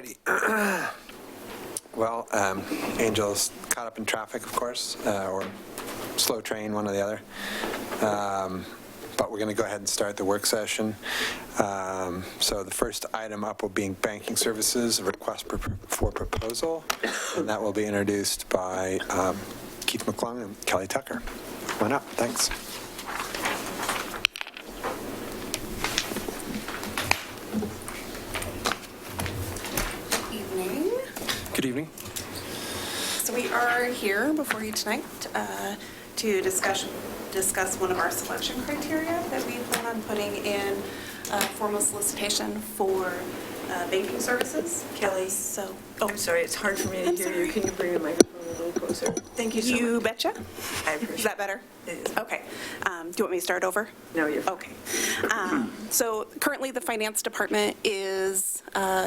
righty. Well, Angel's caught up in traffic, of course, or slow train, one or the other. But we're going to go ahead and start the work session. So the first item up will be banking services, a request for proposal, and that will be introduced by Keith McClung and Kelly Tucker. Come on up. Thanks. Good evening. So we are here before you tonight to discuss one of our selection criteria that we plan on putting in formal solicitation for banking services. Kelly, so... Oh, I'm sorry, it's hard for me to hear you. Can you bring the microphone a little closer? Thank you so much. You betcha. I appreciate it. Is that better? It is. Okay. Do you want me to start over? No, you're fine. Okay. So currently the Finance Department is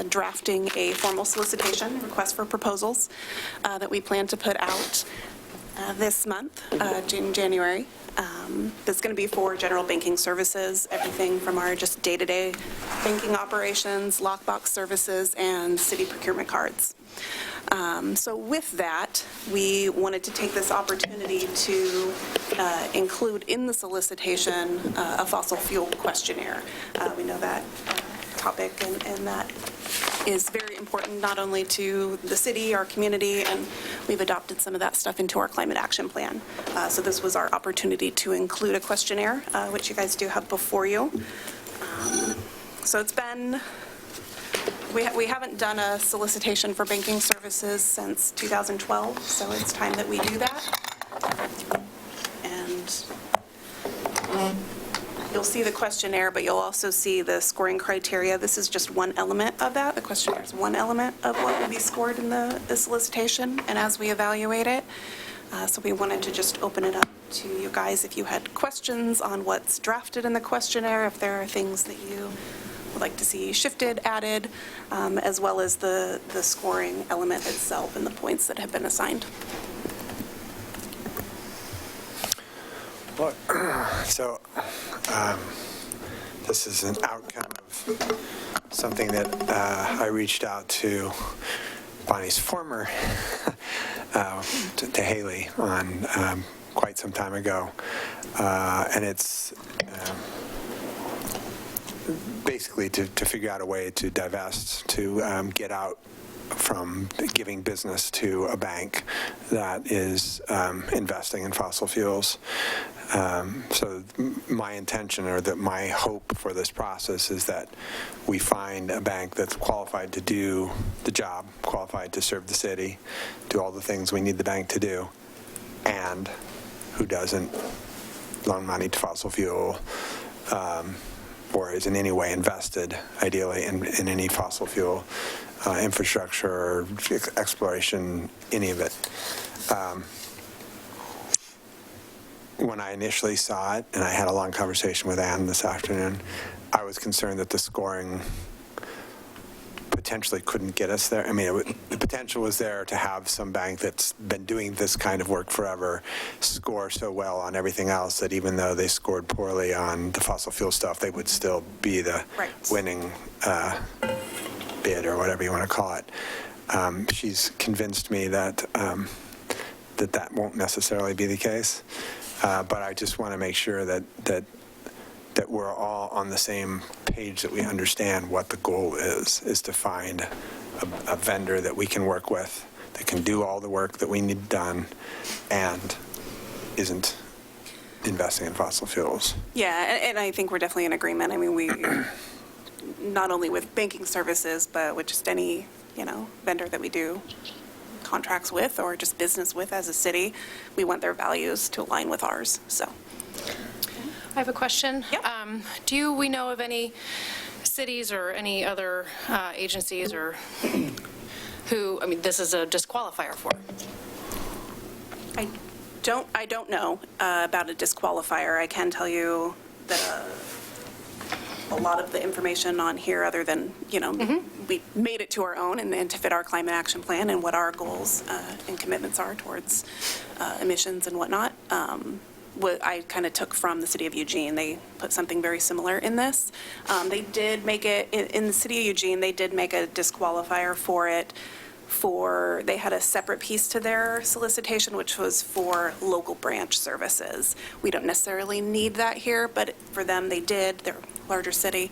drafting a formal solicitation, request for proposals, that we plan to put out this month, in January. That's going to be for general banking services, everything from our just day-to-day banking operations, lockbox services, and city procurement cards. So with that, we wanted to take this opportunity to include in the solicitation a fossil fuel questionnaire. We know that topic and that is very important not only to the city, our community, and we've adopted some of that stuff into our climate action plan. So this was our opportunity to include a questionnaire, which you guys do have before you. So it's been... We haven't done a solicitation for banking services since 2012, so it's time that we do that. And you'll see the questionnaire, but you'll also see the scoring criteria. This is just one element of that. The questionnaire is one element of what will be scored in the solicitation and as we evaluate it. So we wanted to just open it up to you guys if you had questions on what's drafted in the questionnaire, if there are things that you would like to see shifted, added, as well as the scoring element itself and the points that have been assigned. So this is an outcome of something that I reached out to Bonnie's former, to Haley on quite some time ago. And it's basically to figure out a way to divest, to get out from giving business to a bank that is investing in fossil fuels. So my intention, or that my hope for this process, is that we find a bank that's qualified to do the job, qualified to serve the city, do all the things we need the bank to do, and who doesn't loan money to fossil fuel, or is in any way invested, ideally, in any fossil fuel infrastructure, exploration, any of it. When I initially saw it, and I had a long conversation with Ann this afternoon, I was concerned that the scoring potentially couldn't get us there. I mean, the potential was there to have some bank that's been doing this kind of work forever score so well on everything else that even though they scored poorly on the fossil fuel stuff, they would still be the winning bid, or whatever you want to call it. She's convinced me that that won't necessarily be the case, but I just want to make sure that we're all on the same page, that we understand what the goal is to find a vendor that we can work with, that can do all the work that we need done and isn't investing in fossil fuels. Yeah, and I think we're definitely in agreement. I mean, we, not only with banking services, but with just any, vendor that we do contracts with or just business with as a city, we want their values to align with ours, so. I have a question. Yep. Do we know of any cities or any other agencies or who, this is a disqualifier for? I don't know about a disqualifier. I can tell you that a lot of the information on here, other than, we made it to our own and to fit our climate action plan and what our goals and commitments are towards emissions and whatnot. I kind of took from the city of Eugene. They put something very similar in this. They did make it, in the city of Eugene, they did make a disqualifier for it. They had a separate piece to their solicitation, which was for local branch services. We don't necessarily need that here, but for them, they did. They're a larger city.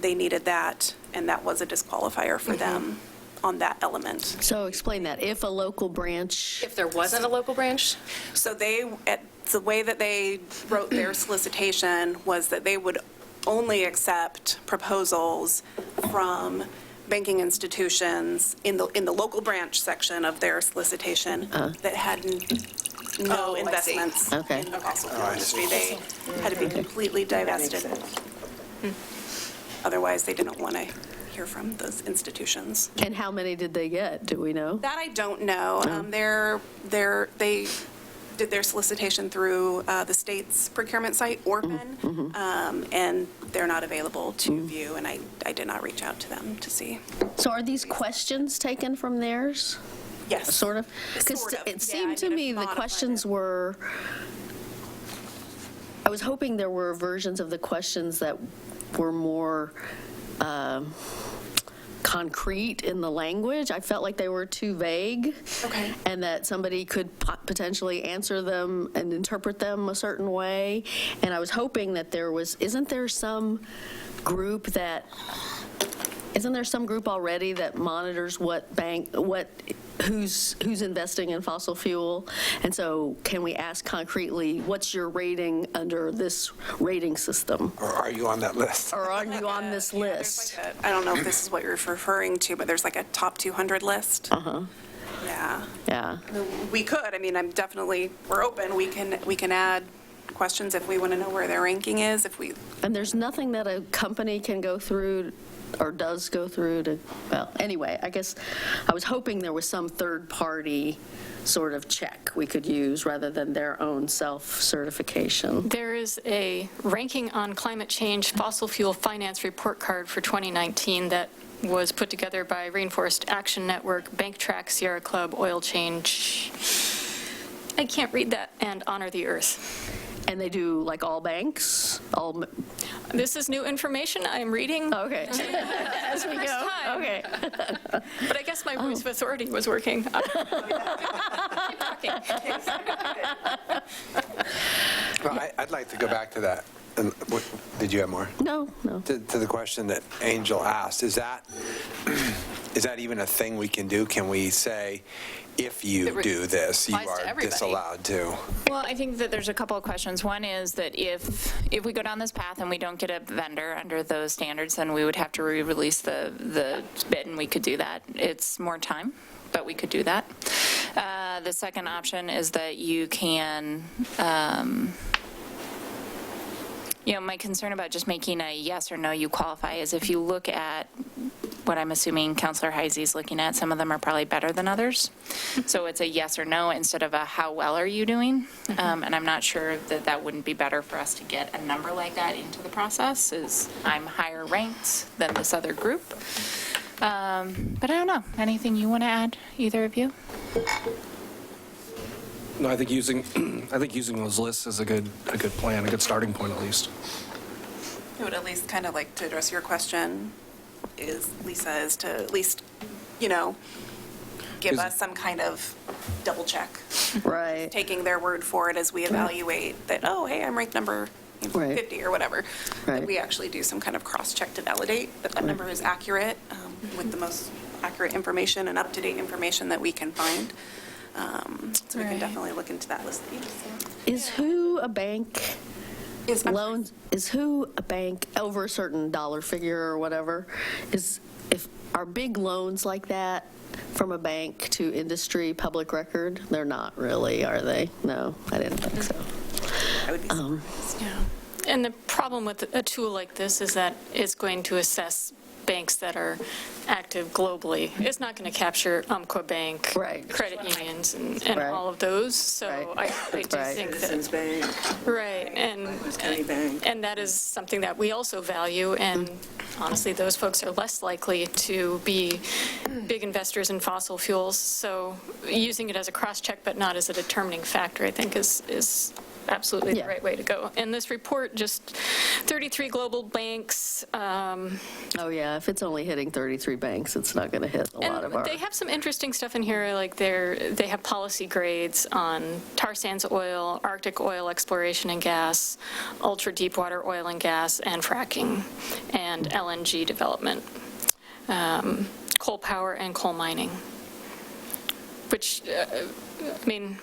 They needed that, and that was a disqualifier for them on that element. So explain that. If a local branch, If there wasn't a local branch? So the way that they wrote their solicitation was that they would only accept proposals from banking institutions in the local branch section of their solicitation that had no I see. investments Okay. in the fossil fuel industry. They had to be completely divested. Otherwise, they didn't want to hear from those institutions. and how many did they get? Do we know? That I don't know. They did their solicitation through the state's procurement site, Orphan, and they're not available to view, and I did not reach out to them to see. So are these questions taken from theirs? Yes. Sort of? Because Sort of. it Yeah, seemed I to did me the modify questions it. were, I was hoping there were versions of the questions that were more concrete in the language. I felt like they were too vague. Okay. And that somebody could potentially answer them and interpret them a certain way. And I was hoping that isn't there some group already that monitors who's investing in fossil fuel? And so can we ask concretely, what's your rating under this rating system? Or are you on that list? Or are you on this Yeah, there's list? like I don't know if this is what you're referring to, but there's like a top 200 list. Yeah. Yeah. We could, we're open. We can add questions if we want to know where their ranking is, And there's nothing that a company can go through or does go through to, well, anyway, I guess I was hoping there was some third-party sort of check we could use rather than their own self-certification. There is a ranking on climate change fossil fuel finance report card for 2019 that was put together by Rainforest Action Network, Bank Track, Sierra Club, Oil Change, I can't read that, and Honor the Earth. And they do like all banks? This is new information I'm reading. Okay. As we First go. time. Okay. But I guess my voice of authority was working. Keep talking. Well, I'd like to go back to that. Did you have more? No. To the question that Angel asked, is that even a thing we can do? Can we say, if you do this, you applies to are everybody. disallowed to? Well, I think that there's a couple of questions. One is that if we go down this path and we don't get a vendor under those standards, then we would have to re-release the bid, and we could do that. It's more time, but we could do that. The second option is that you can, my concern about just making a yes or no you qualify is if you look at what I'm assuming Councilor Heisey's looking at, some of them are probably better than others. So it's a yes or no instead of a how well are you doing? And I'm not sure that wouldn't be better for us to get a number like that into the process, is I'm higher ranked than this other group. But I don't know. Anything you want to add, either of you? No, I think using those lists is a good plan, a good starting point at least. I would at least kind of like to address your question, Lisa, is to at least, give us some kind of double check. Right. Taking their word for it as we evaluate that, oh, hey, I'm ranked number Right. 50 or whatever. Right. That we actually do some kind of cross-check to validate that that number is accurate, with the most accurate information and up-to-date information that we can find. So we can definitely look into that list. Is who a bank over a certain dollar figure or whatever, are big loans like that from a bank to industry public record? They're not really, are they? No, I didn't think so. I would be surprised. Yeah. And the problem with a tool like this is that it's going to assess banks that are active globally. It's not going to capture Umpqua Bank, Right. credit unions, and Right. all of those. So Right. I do Right. think Citizens that, Bank, right, West County Bank. and that is something that we also value, and honestly, those folks are less likely to be big investors in fossil fuels. So using it as a cross-check but not as a determining factor, I think, is absolutely the Yeah. right way to go. And this report, just 33 global banks. Oh, yeah, if it's only hitting 33 banks, it's not going to hit a lot of our. And they have some interesting stuff in here, like they have policy grades on tar sands oil, Arctic oil exploration and gas, ultra-deepwater oil and gas, and fracking, and LNG development, coal power and coal mining, which, I mean,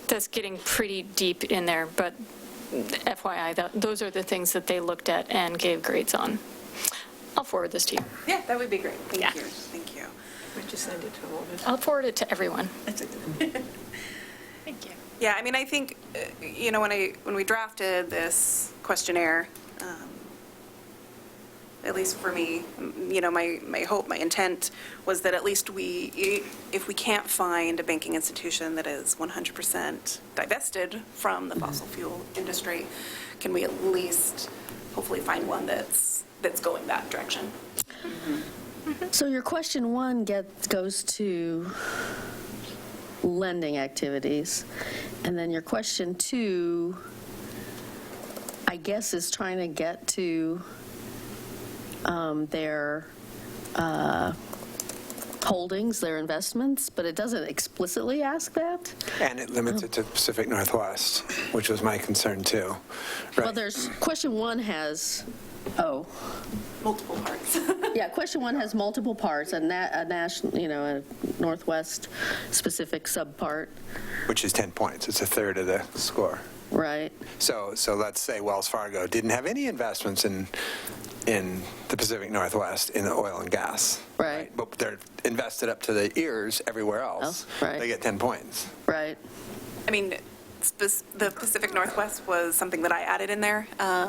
that's getting pretty deep in there, but FYI, those are the things that they looked at and gave grades on. I'll forward this to you. Yeah, that would be great. Yeah. Thank you. Thank you. Would you send it to all of us? I'll forward it to everyone. That's a Thank you. Yeah, I mean, I think, when we drafted this questionnaire, at least for me, my hope, my intent was that at least if we can't find a banking institution that is 100% divested from the fossil fuel industry, can we at least hopefully find one that's going that direction? So your question one goes to lending activities, and then your question two, I guess, is trying to get to their holdings, their investments, but it doesn't explicitly ask that. And it limits it to Pacific Northwest, which was my concern too. Well, Right. there's, question one has, Multiple parts. yeah, question one has multiple parts, a national, a Northwest specific subpart, Which is 10 points. It's a third of the score. right? So let's say Wells Fargo didn't have any investments in the Pacific Northwest in the oil and gas. Right. But they're invested up to the ears everywhere else. Right. They get 10 points. Right. I mean, the Pacific Northwest was something that I added in there.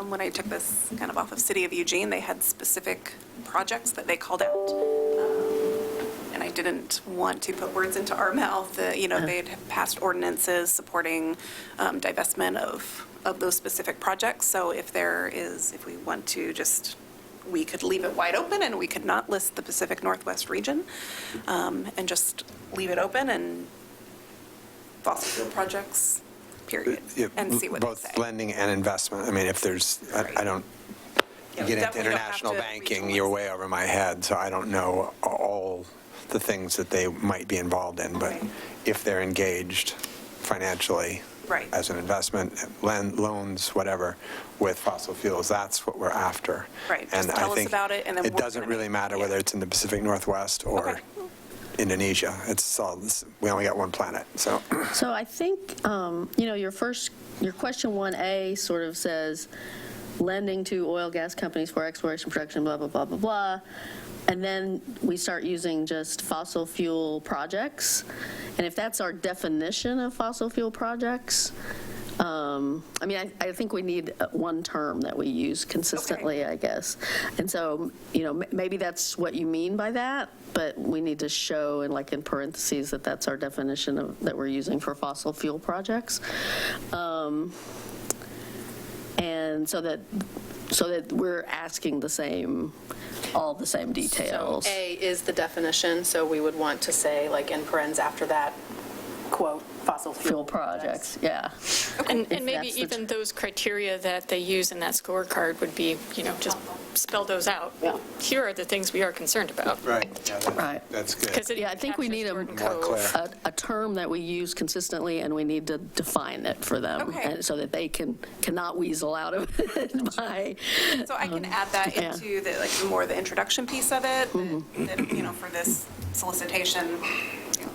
When I took this kind of off of City of Eugene, they had specific projects that they called out. And I didn't want to put words into our mouth. They'd passed ordinances supporting divestment of those specific projects. So if we want to we could leave it wide open and we could not list the Pacific Northwest region and just leave it open and fossil fuel projects, period, Yeah, and see what they say. Both lending and investment. I mean, if there's, I don't, Yeah, you we get into definitely don't have international to banking, you're way over my head, so I don't know all the things that they might be involved in. But Right. if they're engaged financially Right. as an investment, loans, whatever, with fossil fuels, that's what we're after. Right. And Just tell I us think about it, and then it we're doesn't gonna really make- matter whether yeah. it's in the Pacific Northwest or Okay. Indonesia. It's all, we only got one planet, so. So I think, your question 1A sort of says, lending to oil, gas companies for exploration, production, blah, blah, blah, blah, blah. And then we start using just fossil fuel projects. And if that's our definition of fossil fuel projects, I think we need one term that we use consistently, I guess. And so, maybe that's what you mean by that, but we need to show in parentheses that that's our definition that we're using for fossil fuel projects. And so that we're asking all the same details. So A is the definition, so we would want to say, in parens after that, quote, fossil Fuel projects, yeah. And If maybe that's the- even those criteria that they use in that scorecard would be, just spell those out. Yeah. Here are the things we are concerned about. Right, yeah, Right. that's good. Because it Yeah, I think we captures need Jordan More Cove. clear. a term that we use consistently, and we need to define it for them, Okay. and so that they cannot weasel out of it by, So I can add that yeah. into the introduction piece of it, that, for this solicitation,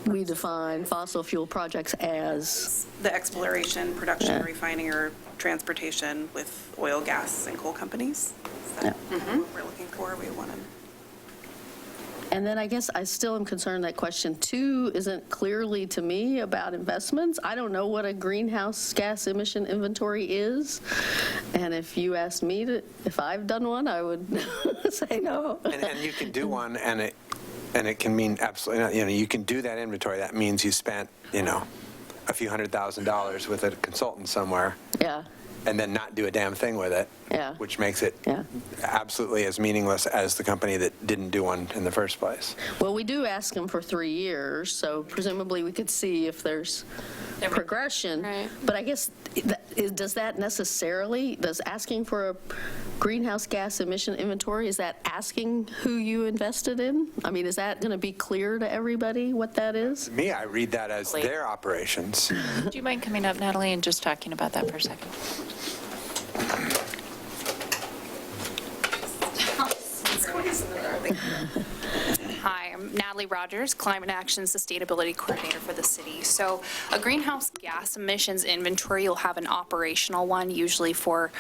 we define fossil fuel projects as, the exploration, production, Yeah. refining, or transportation with oil, gas, and coal companies. Is that what we're looking for? We want to. and then I guess I still am concerned that question 2 isn't clearly to me about investments. I don't know what a greenhouse gas emission inventory is, and if you asked me if I've done one, I would say no. And you can do one, and it can mean absolutely not, you can do that inventory. That means you spent, a few $100,000 with a consultant somewhere, Yeah, and then not do a damn thing with it. Yeah. Which makes it Yeah. absolutely as meaningless as the company that didn't do one in the first place. Well, we do ask them for 3 years, so presumably we could see if there's progression. Right. But I guess, does asking for a greenhouse gas emission inventory, is that asking who you invested in? I mean, is that going to be clear to everybody what that is? To me, I read that as their operations. Do you mind coming up, Natalie, and just talking about that for a second? Hi, I'm Natalie Rogers, Climate Action Sustainability Coordinator for the city. So a greenhouse gas emissions inventory, you'll have an operational one, usually for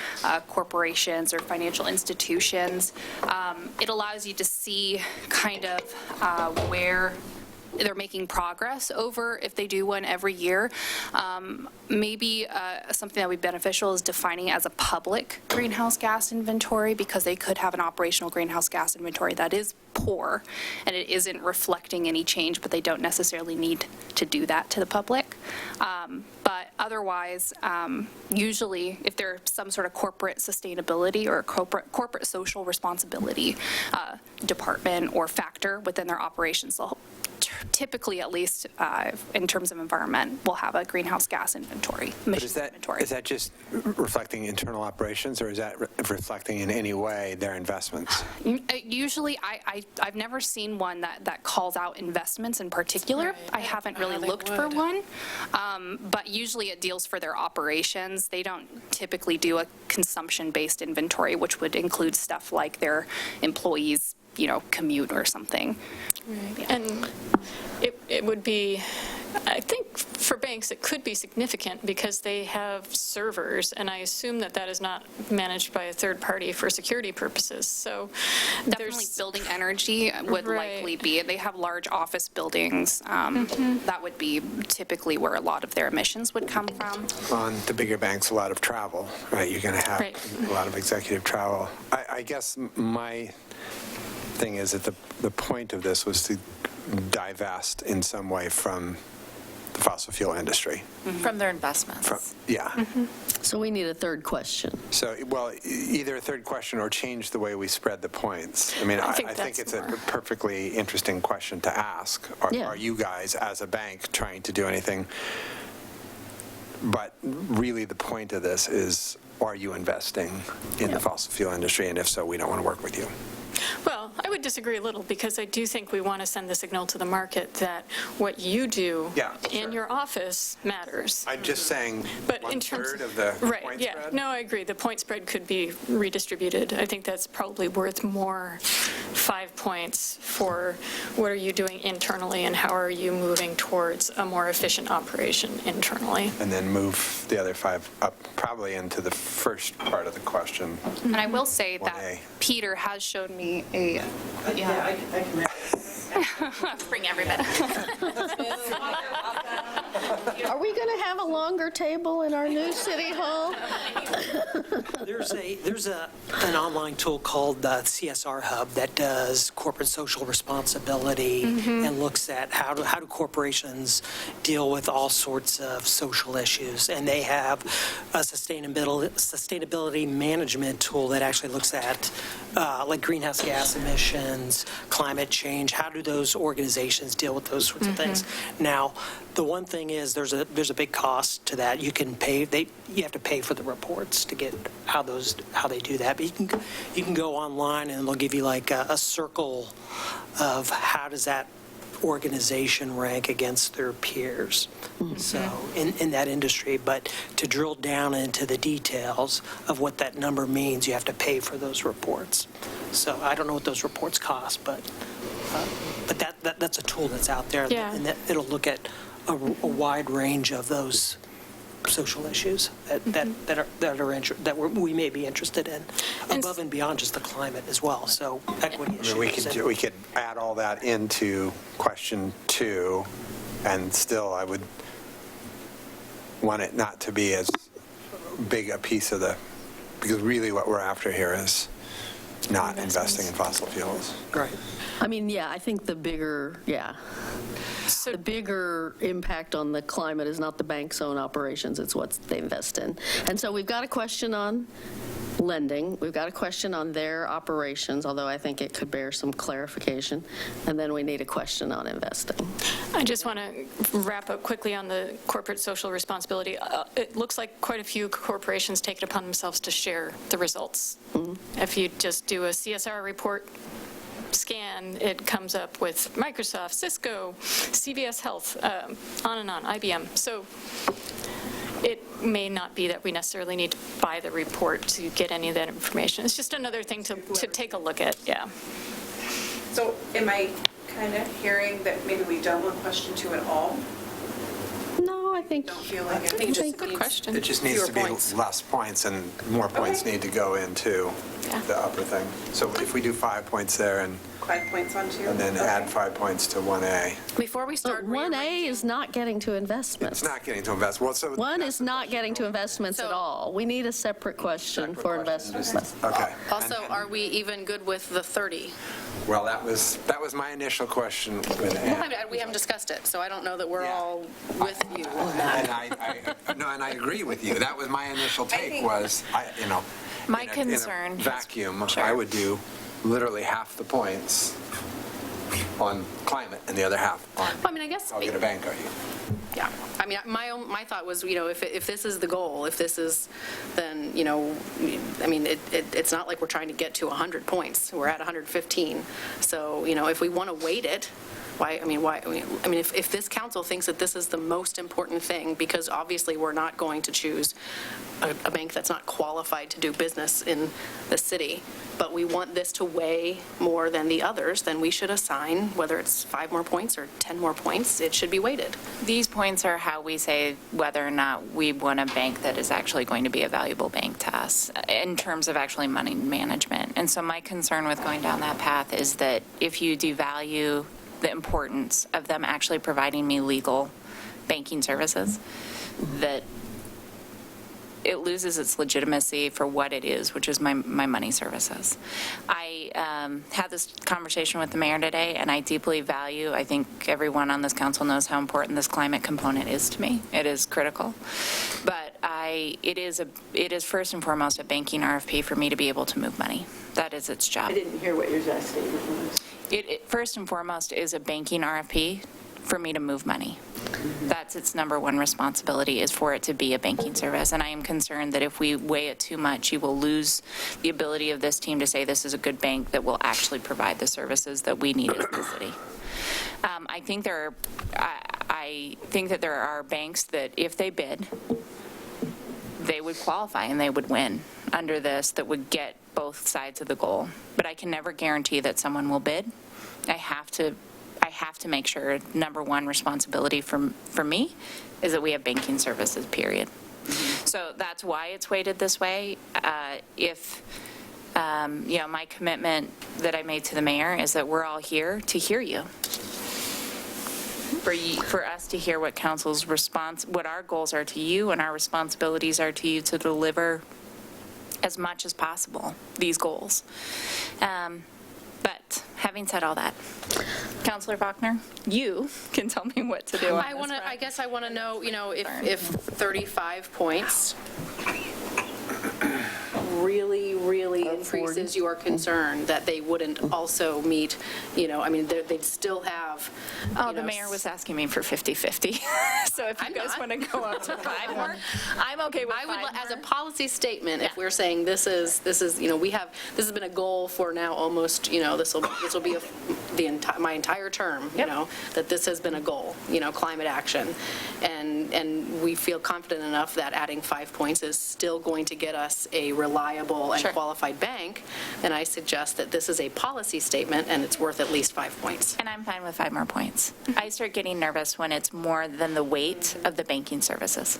corporations or financial institutions. It allows you to see kind of where they're making progress over if they do one every year. Maybe something that would be beneficial is defining it as a public greenhouse gas inventory, because they could have an operational greenhouse gas inventory that is poor and it isn't reflecting any change, but they don't necessarily need to do that to the public. But otherwise, usually if there's some sort of corporate sustainability or corporate social responsibility department or factor within their operations, they'll typically, at least in terms of environment, will have a greenhouse gas inventory, But emissions inventory. is that just reflecting internal operations, or is that reflecting in any way their investments? Usually, I've never seen one that calls out investments in particular. I haven't really looked for one. But usually it deals for their operations. They don't typically do a consumption-based inventory, which would include stuff like their employees, commute or something. Right. And it would be, I think for banks, it could be significant because they have servers, and I assume that is not managed by a third party for security purposes. So Definitely building energy would likely be. They have large office buildings. That would be typically where a lot of their emissions would come from. On the bigger banks, a lot of travel, right? You're going to have a lot of executive travel. I guess my thing is that the point of this was to divest in some way from the fossil fuel industry. From their investments. Yeah. So we need a third question. So, well, either a third question or change the way we spread the points. I mean, I think it's a perfectly interesting question to ask. Are you guys, as a bank, trying to do anything? But really the point of this is, are you investing in the fossil fuel industry? And if so, we don't want to work with you. Well, I would disagree a little, because I do think we want to send the signal to the market that what you do in your office matters. I'm just saying But one in terms third of the point spread? No, I agree. The point spread could be redistributed. I think that's probably worth more 5 points for what are you doing internally and how are you moving towards a more efficient operation internally. And then move the other 5 up probably into the first part of the question. And I will say that 1A. Peter has showed me a. I can Bring everybody. Are we going to have a longer table in our new city hall? There's an online tool called the CSR Hub that does corporate social responsibility and looks at how do corporations deal with all sorts of social issues. And they have a sustainability management tool that actually looks at like greenhouse gas emissions, climate change. How do those organizations deal with those sorts of things? Now, the one thing is there's a big cost to that. You can pay. You have to pay for the reports to get how they do that. But you can go online and they'll give you like a circle of how does that organization rank against their peers. So in that industry, but to drill down into the details of what that number means, you have to pay for those reports. So I don't know what those reports cost, but that's a tool that's out there, and that it'll look at a wide range of those social issues that we may be interested in, above and beyond just the climate as well. So equity issues. I mean, we could add all that into question 2, and still I would want it not to be as big a piece of because really what we're after here is not investing in fossil fuels. Right. I mean, yeah, I think the bigger impact on the climate is not the bank's own operations, it's what they invest in. And so we've got a question on lending, we've got a question on their operations, although I think it could bear some clarification, and then we need a question on investing. I just want to wrap up quickly on the corporate social responsibility. It looks like quite a few corporations take it upon themselves to share the results. If you just do a CSR report scan, it comes up with Microsoft, Cisco, CVS Health, on and on, IBM. So it may not be that we necessarily need to buy the report to get any of that information. It's just another thing to take a look at, yeah. So am I kind of hearing that maybe we don't want question 2 at all? No, I think, Don't feel like it. I think it just Good needs question. It just needs to be fewer points. less points, and more points need to go into the upper thing. So if we do 5 points there and 5 points on 2? then Okay. add 5 points to 1A. Before we but start 1A is not getting to investments. It's not getting to invest, well, so. One is not getting to investments at all. We need a separate question for investments. Okay. Also, are we even good with the 30? Well, that was my initial question with Well, Ann. I mean, we haven't discussed it, so I don't know that we're Yeah. all with you on that. And I agree with you. That was my initial take was, My in a concern has- vacuum, Sure. I would do literally half the points on climate and the other half on, I mean, I guess, I'll get a bank, are you? yeah. I mean, my thought was, if this is the goal, if this is, then, I mean, it's not like we're trying to get to 100 points. We're at 115. So, if we want to weight it, if this council thinks that this is the most important thing, because obviously we're not going to choose a bank that's not qualified to do business in the city, but we want this to weigh more than the others, then we should assign, whether it's 5 more points or 10 more points, it should be weighted. These points are how we say whether or not we want a bank that is actually going to be a valuable bank to us in terms of actually money management. And so my concern with going down that path is that if you devalue the importance of them actually providing me legal banking services, that it loses its legitimacy for what it is, which is my money services. I had this conversation with the mayor today, and I deeply value, I think everyone on this council knows how important this climate component is to me. It is critical. But it is first and foremost a banking RFP for me to be able to move money. That is its job. I didn't hear what your last statement was. It first and foremost is a banking RFP for me to move money. That's its number one responsibility, is for it to be a banking service. And I am concerned that if we weigh it too much, you will lose the ability of this team to say this is a good bank that will actually provide the services that we need as the city. I think that there are banks that if they bid, they would qualify and they would win under this, that would get both sides of the goal. But I can never guarantee that someone will bid. I have to make sure number one responsibility for me is that we have banking services, period. So that's why it's weighted this way. My commitment that I made to the mayor is that we're all here to hear you. For us to hear what council's response, what our goals are to you and our responsibilities are to you to deliver as much as possible, these goals. But having said all that, Councilor Faulkner, you can tell me what to do on this front. I guess I want to know, if 35 points really increases your concern that they wouldn't also meet, they'd still have. The mayor was asking me for 50-50. So if you guys want to go up to 5 more, I'm okay with 5 more. As a policy statement, if we're saying this has been a goal for now almost, this will be my entire term, that this has been a goal, climate action. And we feel confident enough that adding 5 points is still going to get us a reliable and qualified bank, then I suggest that this is a policy statement and it's worth at least 5 points. And I'm fine with 5 more points. I start getting nervous when it's more than the weight of the banking services.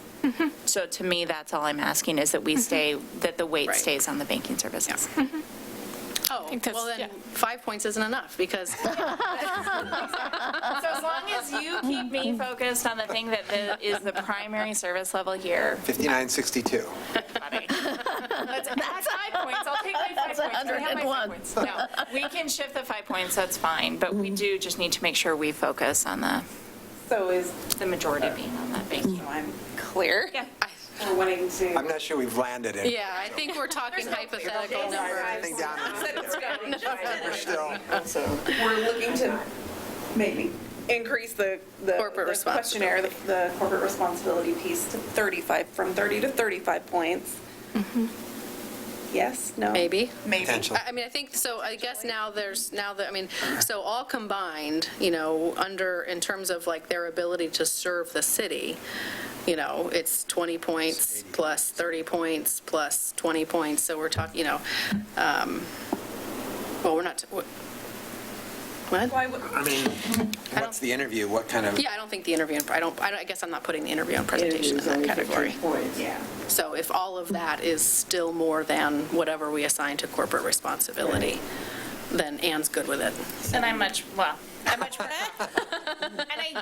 So to me, that's all I'm asking, is that we that the weight stays on the banking services. Oh, think that's, Well, then yeah. 5 points isn't enough, because So as long as you keep me focused on the thing that is the primary service level here, 5962. buddy. That's 5 points. I'll take my 5 points. Do I have my 5 points? No, we can shift the 5 points, that's fine, but we do just need to make sure we focus on So is, the majority being on that bank. I'm clear? Yeah. We're wanting to. I'm not sure we've landed in. yeah, I think we're talking hypothetical numbers. Anything down we're still, We're looking to maybe increase the Corporate the questionnaire, the corporate responsibility piece to 35, from 30 to 35 points. Yes, no? Maybe. Maybe. potential. I mean, I think, so I guess now I mean, so all combined, under, in terms of like their ability to serve the city, it's 20 points plus 30 points plus 20 points, so we're talking, well, we're not, what? I mean, what's the interview? What kind of? Yeah, I don't think the interview, I guess I'm not putting the interview and presentation in that category. Yeah. So if all of that is still more than whatever we assign to corporate responsibility, then Ann's good with it. And I'm much more. And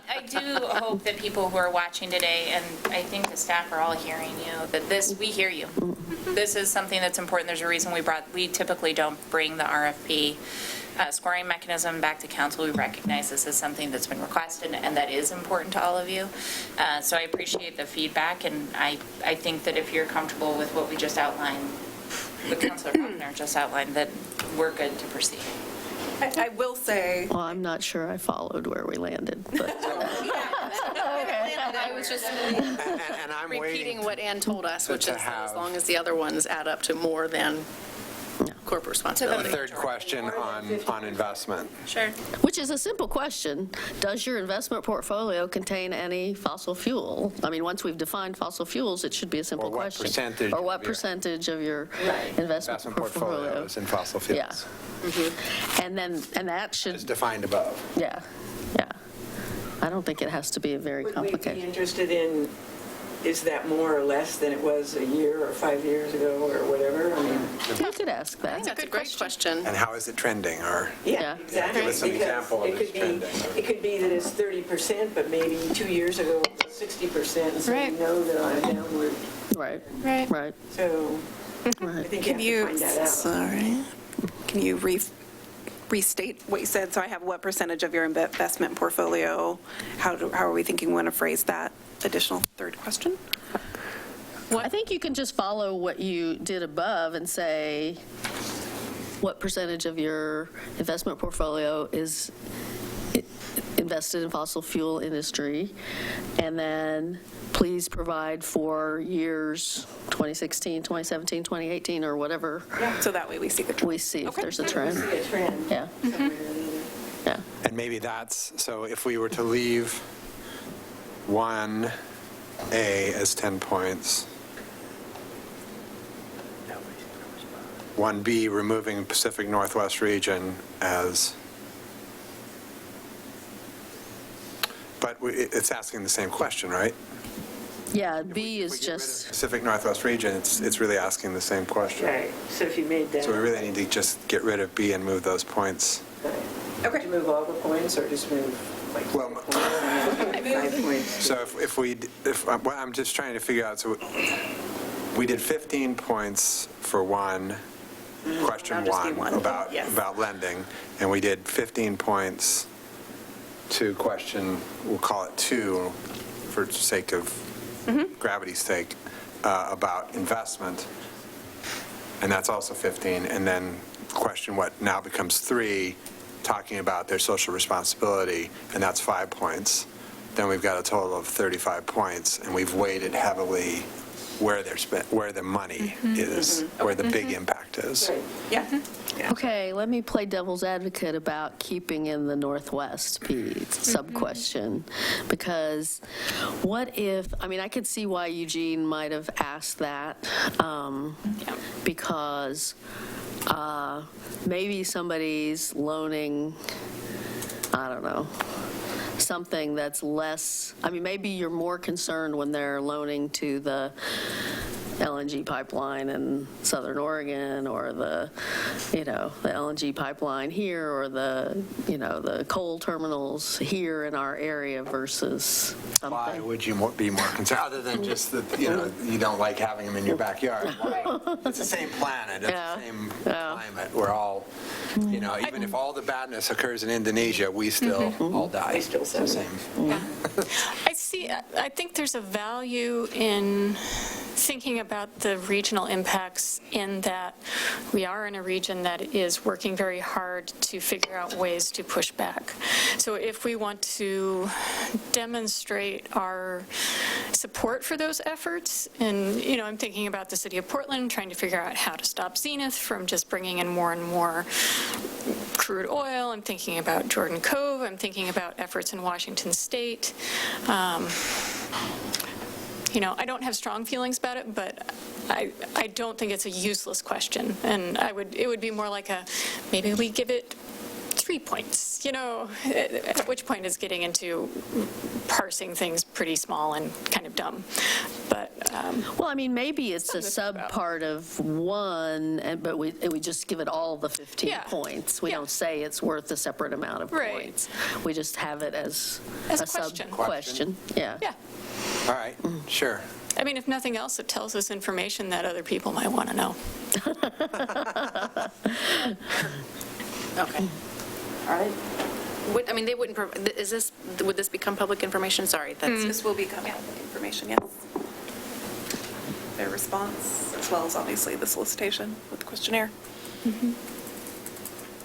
I do hope that people who are watching today, and I think the staff are all hearing you, that we hear you. This is something that's important. There's a reason we typically don't bring the RFP scoring mechanism back to council. We recognize this as something that's been requested and that is important to all of you. So I appreciate the feedback, and I think that if you're comfortable with what we just outlined, what Councilor Faulkner just outlined, that we're good to proceed. I will say. Well, I'm not sure I followed where we landed, but. I was just And I'm repeating waiting what Ann told us, which to is that as have- long as the other ones add up to more than corporate the responsibility. third question on investment. Sure. Which is a simple question. Does your investment portfolio contain any fossil fuel? I mean, once we've defined fossil fuels, it should be a simple Or what question. percentage Or what of your- percentage of your investment Investment portfolio is in fossil fuels. Yeah. And that It's should, defined above. yeah. I don't think it has to be a very Would we be complicated. interested in, is that more or less than it was a year or 5 years ago or whatever? I mean, You could ask that. That's a great question. And how is it trending? Or Yeah. exactly. Give us some because example of it it could be- trending. It could be that it's 30%, but maybe 2 years ago it was 60%, and so we Right. know that on a downward, Right. Right. Right. so I think you have to find that out. Sorry. Can you restate what you said? So I have what percentage of your investment portfolio? How are we thinking we want to phrase that additional third question? I think you can just follow what you did above and say, what percentage of your investment portfolio is invested in fossil fuel industry? And then please provide for years 2016, 2017, 2018, or whatever So that way we see the trend. we see if Okay. there's a trend. See a trend Yeah, somewhere or other. yeah. And maybe that's, so if we were to leave 1A as 10 points, 1B removing Pacific Northwest region as, but it's asking the same question, right? Yeah, B If we is get rid of just, Pacific Northwest region, it's really asking the same question. Right, so if you made that. So we really need to just get rid of B and move those points. Okay. Would you move all the points, or just move like Well, 5 points? So what I'm just trying to figure out, so we did 15 points for question That'll just be one one. about Yes. lending, and we did 15 points to question, we'll call it 2 for sake of gravity's sake, about investment, and that's also 15, and then question what now becomes 3, talking about their social responsibility, and that's 5 points. Then we've got a total of 35 points, and we've weighted heavily where the money is, where the big impact is. Right. Yeah. okay, let me play devil's advocate about keeping in the Northwest sub-question, because what if, I mean, I could see why Eugene might have asked that, because maybe somebody's loaning, I don't know, something that's less, I mean, maybe you're more concerned when they're loaning to the LNG pipeline in Southern Oregon, or the LNG pipeline here, or the coal terminals here in our area versus something. Why would you be more concerned, other than just that, you don't like having them in your backyard? Why? It's the same planet, it's the same climate. We're all, even if all the badness occurs in Indonesia, we still all die. We still It's the same. I think there's a value in thinking about the regional impacts, in that we are in a region that is working very hard to figure out ways to push back. So if we want to demonstrate our support for those efforts, and, I'm thinking about the city of Portland trying to figure out how to stop Zenith from just bringing in more and more crude oil. I'm thinking about Jordan Cove. I'm thinking about efforts in Washington State. I don't have strong feelings about it, but I don't think it's a useless question. And it would be more like maybe we give it 3 points, at which point it's getting into parsing things pretty small and kind of dumb. But maybe it's a sub-part of one, but we just give it all the 15 points. We don't say it's worth a separate amount of points. We just have it as a sub-question. Yeah. All right, sure. If nothing else, it tells us information that other people might want to know. Okay. All right. They wouldn't, would this become public information? Sorry, This will become public information, yes. Their response, as well as obviously the solicitation with the questionnaire.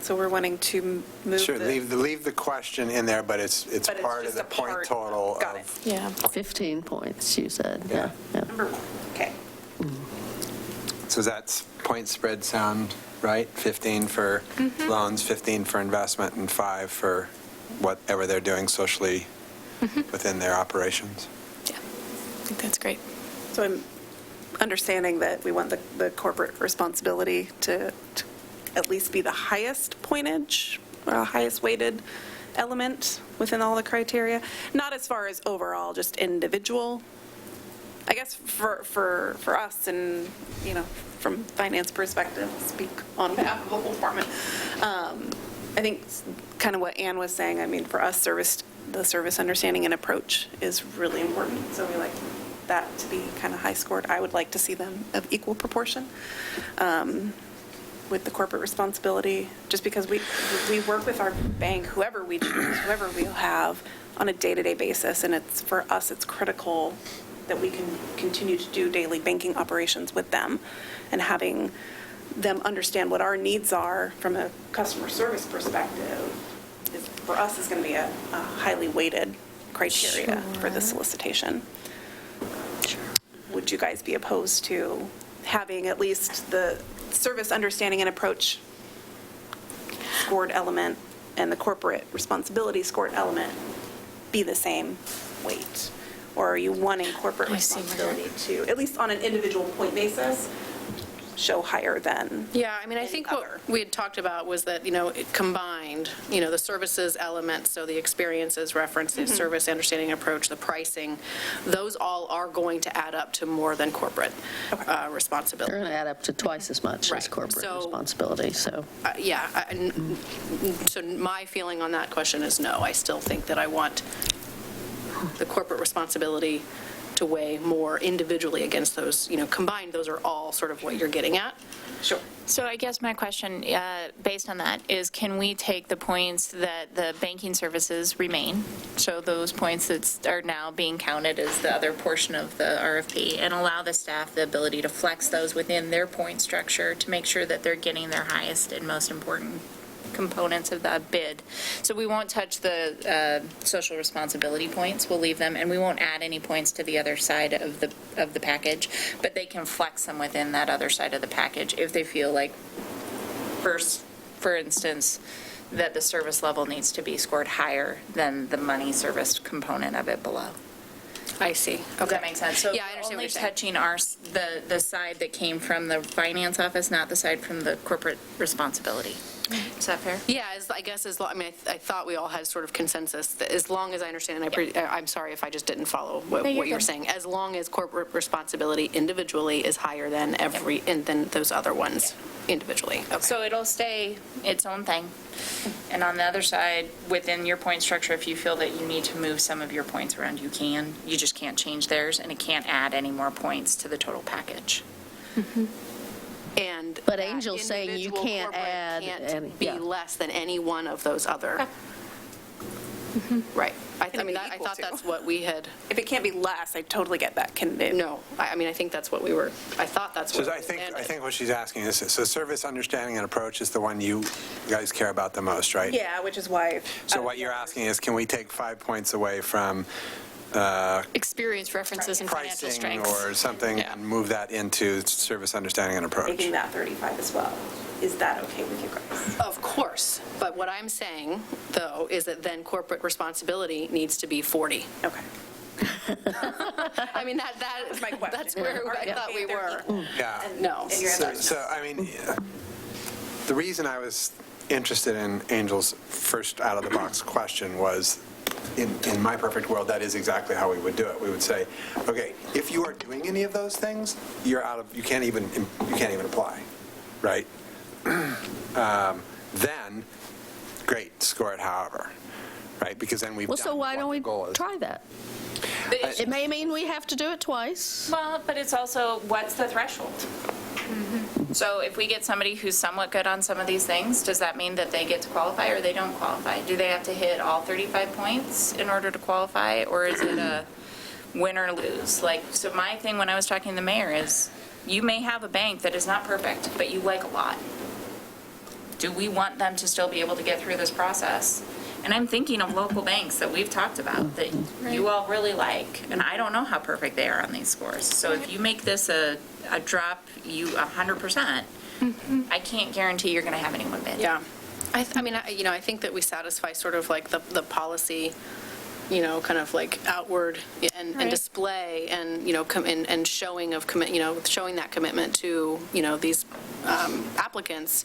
So we're wanting to move Sure, leave the question in there, but it's part of the point total Got it. of. Yeah, 15 points, you said. Yeah. Number 1, okay. So that's point spread sound right? 15 for loans, 15 for investment, and 5 for whatever they're doing socially within their operations. Yeah, I think that's great. So I'm understanding that we want the corporate responsibility to at least be the highest pointage, or highest weighted element within all the criteria. Not as far as overall, just individual. I guess for us, and from finance perspective, speak on behalf of the whole department. I think kind of what Ann was saying. For us, the service understanding and approach is really important. So we like that to be kind of high scored. I would like to see them of equal proportion with the corporate responsibility, just because we work with our bank, whoever we choose, whoever we'll have, on a day-to-day basis, and for us it's critical that we can continue to do daily banking operations with them, and having them understand what our needs are from a customer service perspective for us is going to be a highly weighted criteria for the solicitation. Would you guys be opposed to having at least the service understanding and approach scored element and the corporate responsibility scored element be the same weight? Or are you wanting corporate responsibility to, at least on an individual point basis, show higher than? Yeah, I think what we had talked about was that, it combined, the services element, so the experiences reference, the service understanding approach, the pricing, those all are going to add up to more than corporate responsibility. They're going to add up to twice as much as corporate responsibility, so. So my feeling on that question is no. I still think that I want the corporate responsibility to weigh more individually against those, combined, those are all sort of what you're getting at. Sure. So I guess my question, based on that, is can we take the points that the banking services remain, so those points that are now being counted as the other portion of the RFP, and allow the staff the ability to flex those within their point structure to make sure that they're getting their highest and most important components of the bid. So we won't touch the social responsibility points. We'll leave them, and we won't add any points to the other side of the package, but they can flex them within that other side of the package if they feel like, for instance, that the service level needs to be scored higher than the money service component of it below. I see. Does that make sense? So Yeah, I understand what only you're saying. touching the side that came from the finance office, not the side from the corporate responsibility. Is that fair? Yeah, I guess I thought we all had sort of consensus, that as long as I understand, and I'm sorry if I just didn't follow what you were saying, as long as corporate responsibility individually is higher than and than those other ones individually. Okay. So it'll stay its own thing. And on the other side, within your point structure, if you feel that you need to move some of your points around, you can. You just can't change theirs, and it can't add any more points to the total package. And But that Angel's saying you individual can't corporate add can't any- be yeah. less than any one of those other. Right. I Can it be I equal thought to? that's what we had, If it can't be less, I totally get that. Can it? no, I think that's what I thought that's what So we I think landed. what she's asking is, so service understanding and approach is the one you guys care about the most, right? Yeah, which is why. So what you're asking is, can we take 5 points away from Experience references and financial pricing strengths. or something Yeah. and move that into service understanding and approach? Making that 35 as well. Is that okay with you guys? Of course, but what I'm saying, though, is that then corporate responsibility needs to be 40. Okay. I mean, that was my question. that's where I thought we were. Yeah. No. And your answer? So, I mean, the reason I was interested in Angel's first out-of-the-box question was, in my perfect world, that is exactly how we would do it. We would say, okay, if you are doing any of those things, you can't even apply, right? Then, great, score it however, right? Because then we've Well, done so why what don't the we goal is. try that? But It may mean we have to do it twice. Well, but it's also, what's the threshold? So if we get somebody who's somewhat good on some of these things, does that mean that they get to qualify or they don't qualify? Do they have to hit all 35 points in order to qualify, or is it a win or lose? So my thing when I was talking to the mayor is, you may have a bank that is not perfect, but you like a lot. Do we want them to still be able to get through this process? And I'm thinking of local banks that we've talked about that you all really like, and I don't know how perfect they are on these scores. So if you make this a drop you 100%, I can't guarantee you're going to have anyone bid. Yeah. I mean, I think that we satisfy sort of like the policy, kind of like outward and display and, and showing of showing that commitment to, these applicants,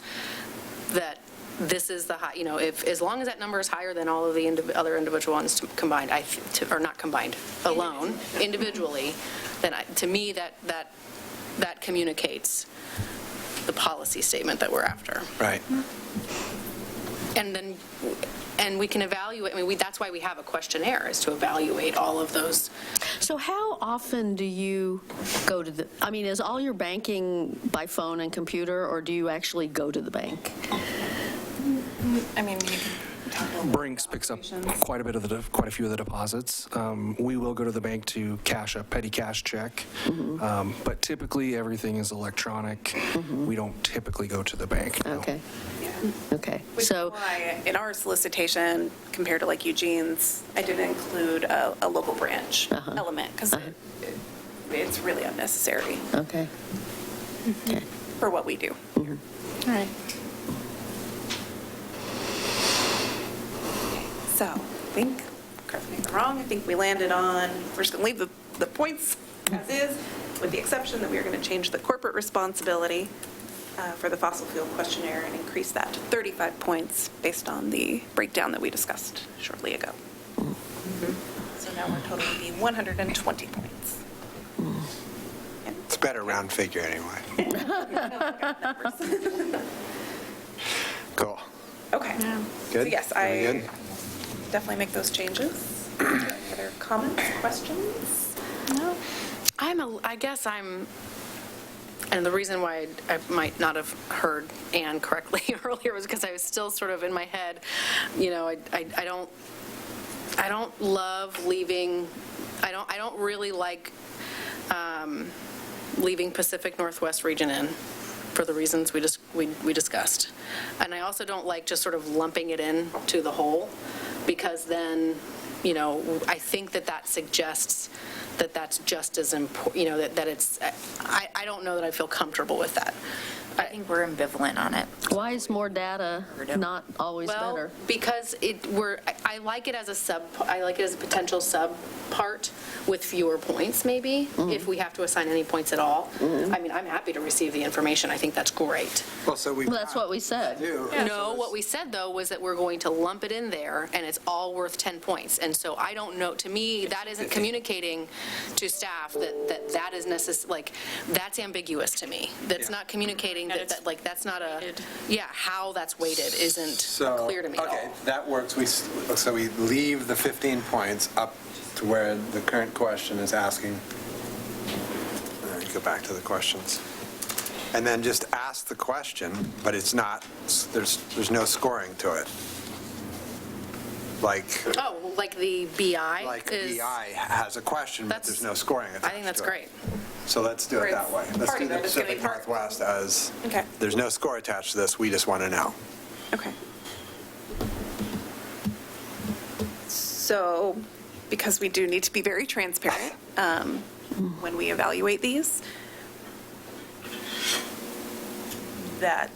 that this is the high, if, as long as that number is higher than all of the other individual ones combined, or not combined, alone, individually, then to me, that communicates the policy statement that we're after. Right. And we can evaluate, that's why we have a questionnaire, is to evaluate all of those. So how often do you go to is all your banking by phone and computer, or do you actually go to the bank? I mean, you can Brinks picks up quite a few of the deposits. We will go to the bank to cash a petty cash check, but typically everything is electronic. We don't typically go to the bank. No. Okay. Okay. Which is So, why in our solicitation, compared to like Eugene's, I didn't include a local branch element, because it's really unnecessary okay. Okay. for what we do. All right. So I think, correct me if I'm wrong, I think we landed on, we're just going to leave the points as is, with the exception that we are going to change the corporate responsibility for the fossil fuel questionnaire and increase that to 35 points based on the breakdown that we discussed shortly ago. So now we're total to be 120 points. It's a better round figure anyway. Cool. Okay. Good? So yes, Very I good? definitely make those changes. Any other comments, questions? No. And the reason why I might not have heard Ann correctly earlier was because I was still sort of in my head, I don't love leaving, I don't really like leaving Pacific Northwest region in for the reasons we discussed. And I also don't like just sort of lumping it in to the whole, because then, I think that suggests that that's just as important, that it's, I don't know that I feel comfortable with that. I think we're ambivalent on it. Why is more data not always Well, better? because I like it as a potential sub part with fewer points, maybe, if we have to assign any points at all. I mean, I'm happy to receive the information. I think that's great. Well, so we. Well, that's what we said. No, what we said, though, was that we're going to lump it in there, and it's all worth 10 points. And so I don't know, to me, that isn't communicating to staff that is necessary, like, that's ambiguous to me. That's not communicating that, like, that's not how that's weighted isn't clear to me at all. Okay, that works. So we leave the 15 points up to where the current question is asking. Go back to the questions. And then just ask the question, but it's not, there's no scoring to it. Like The BI like is... BI has a question, but there's no scoring attached I think that's to it. great. So let's do it that way. Let's Part do of the it is gonna be Pacific part- Northwest as, Okay. there's no score attached to this, we just want to know. Okay. So, because we do need to be very transparent when we evaluate these, that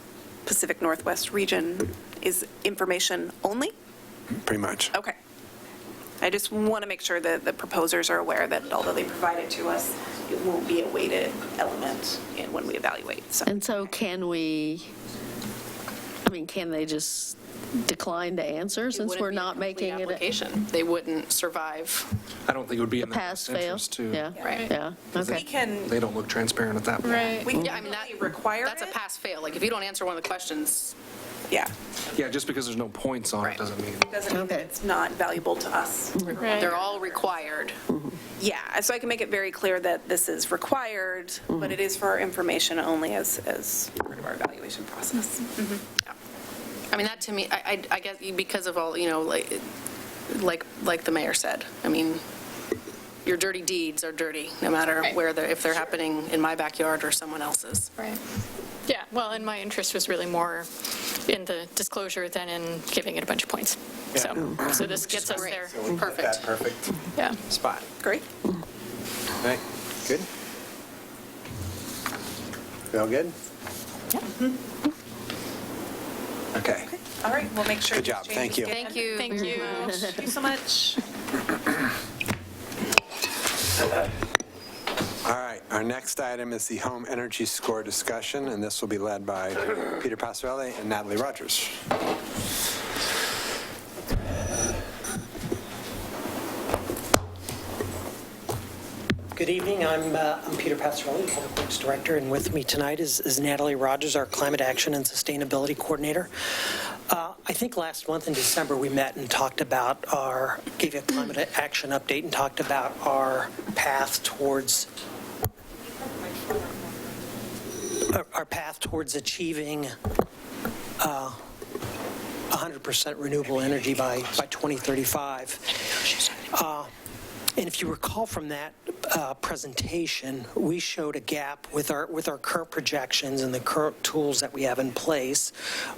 Pacific Northwest region is information only? Pretty much. Okay. I just want to make sure that the proposers are aware that although they provide it to us, it won't be a weighted element in when we evaluate. So, And so can they just decline to answer It since wouldn't we're be a not complete making it application. They wouldn't survive. I don't think it would be in their pass, best fail? interest to. Yeah, Right. yeah, we okay. can, They don't look transparent at that point. Right. we can Yeah, I mean, that require that's a it. pass-fail. Like, if you don't answer one of the questions, Yeah. Yeah, just because there's no points on Right. it doesn't mean. Doesn't mean that Okay. it's not valuable to us. Right. they're all required. Yeah, so I can make it very clear that this is required, but it is for our information only as part of our evaluation process. I mean, that to me, I guess because of all, like the mayor said, I mean, your dirty deeds are dirty, no matter Right. where if they're happening in my backyard or someone else's. Right. Yeah, well, and my interest was really more in the disclosure than in giving it a bunch of points. So this gets us there. So we put Perfect. that perfect Yeah. spot. Great. Right, good? Feel good? Yeah. Okay. All right, we'll make sure. Good these job. changes Thank you. get Thank you. Thank you. Thank you so much. All right, our next item is the home energy score discussion, and this will be led by Peter Passarelli and Natalie Rogers. Good evening. I'm Peter Passarelli, Public Works Director, and with me tonight is Natalie Rogers, our Climate Action and Sustainability Coordinator. I think last month in December we met and talked about gave you a climate action update and talked about our path towards achieving 100% renewable energy by 2035. And if you recall from that presentation, we showed a gap with our current projections and the current tools that we have in place.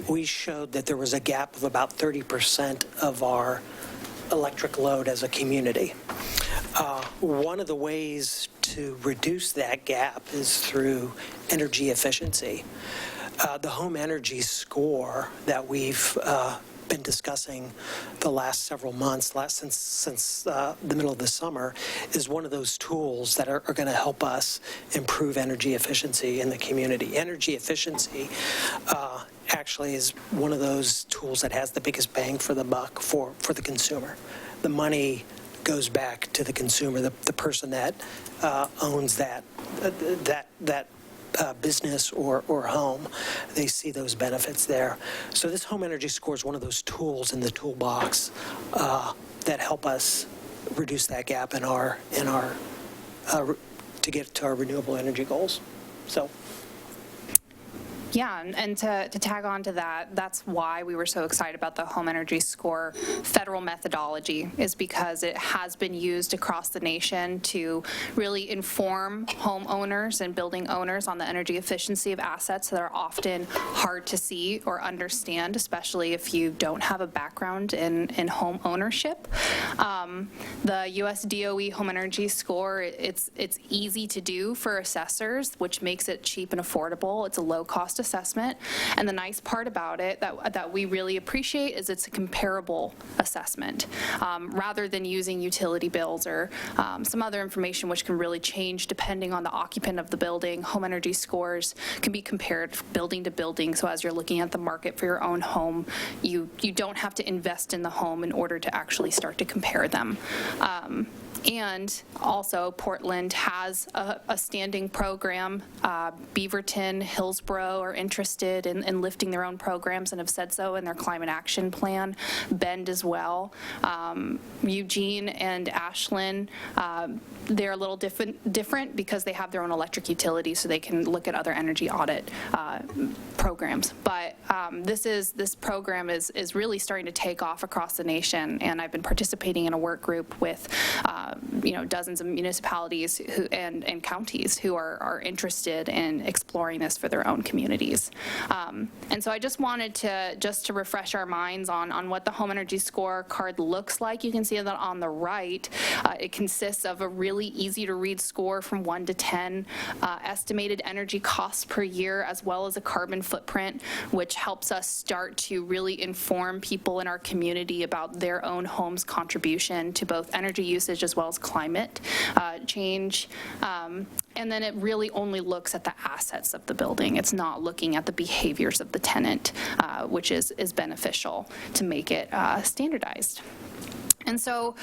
We showed that there was a gap of about 30% of our electric load as a community. One of the ways to reduce that gap is through energy efficiency. The home energy score that we've been discussing the last several months, since the middle of the summer, is one of those tools that are going to help us improve energy efficiency in the community. Energy efficiency actually is one of those tools that has the biggest bang for the buck for the consumer. The money goes back to the consumer, the person that owns that business or home. They see those benefits there. So this home energy score is one of those tools in the toolbox that help us reduce that gap in our to get to our renewable energy goals. So. Yeah, and to tag on to that, that's why we were so excited about the home energy score federal methodology, is because it has been used across the nation to really inform homeowners and building owners on the energy efficiency of assets that are often hard to see or understand, especially if you don't have a background in home ownership. The US DOE home energy score, it's easy to do for assessors, which makes it cheap and affordable. It's a low cost assessment. And the nice part about it that we really appreciate is it's a comparable assessment, rather than using utility bills or some other information which can really change depending on the occupant of the building. Home energy scores can be compared building to building. So as you're looking at the market for your own home, you don't have to invest in the home in order to actually start to compare them. And also, Portland has a standing program. Beaverton, Hillsborough are interested in lifting their own programs and have said so in their climate action plan. Bend as well. Eugene and Ashland, they're a little different because they have their own electric utility, so they can look at other energy audit programs. But this program is really starting to take off across the nation, and I've been participating in a work group with dozens of municipalities and counties who are interested in exploring this for their own communities. And so I just wanted to refresh our minds on what the home energy score card looks like. You can see that on the right. It consists of a really easy to read score from 1 to 10, estimated energy costs per year, as well as a carbon footprint, which helps us start to really inform people in our community about their own home's contribution to both energy usage as well as climate change. And then it really only looks at the assets of the building. It's not looking at the behaviors of the tenant, which is beneficial to make it standardized. And so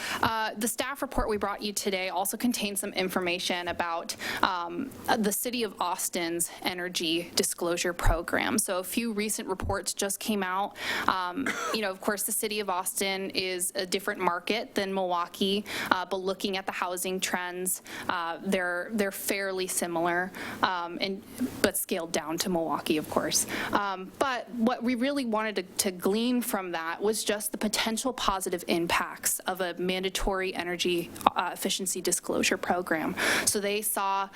the staff report we brought you today also contains some information about the City of Austin's energy disclosure program. So a few recent reports just came out. Of course, the City of Austin is a different market than Milwaukee, but looking at the housing trends, they're fairly similar, but scaled down to Milwaukee, of course. But what we really wanted to glean from that was just the potential positive impacts of a mandatory energy efficiency disclosure program. So they saw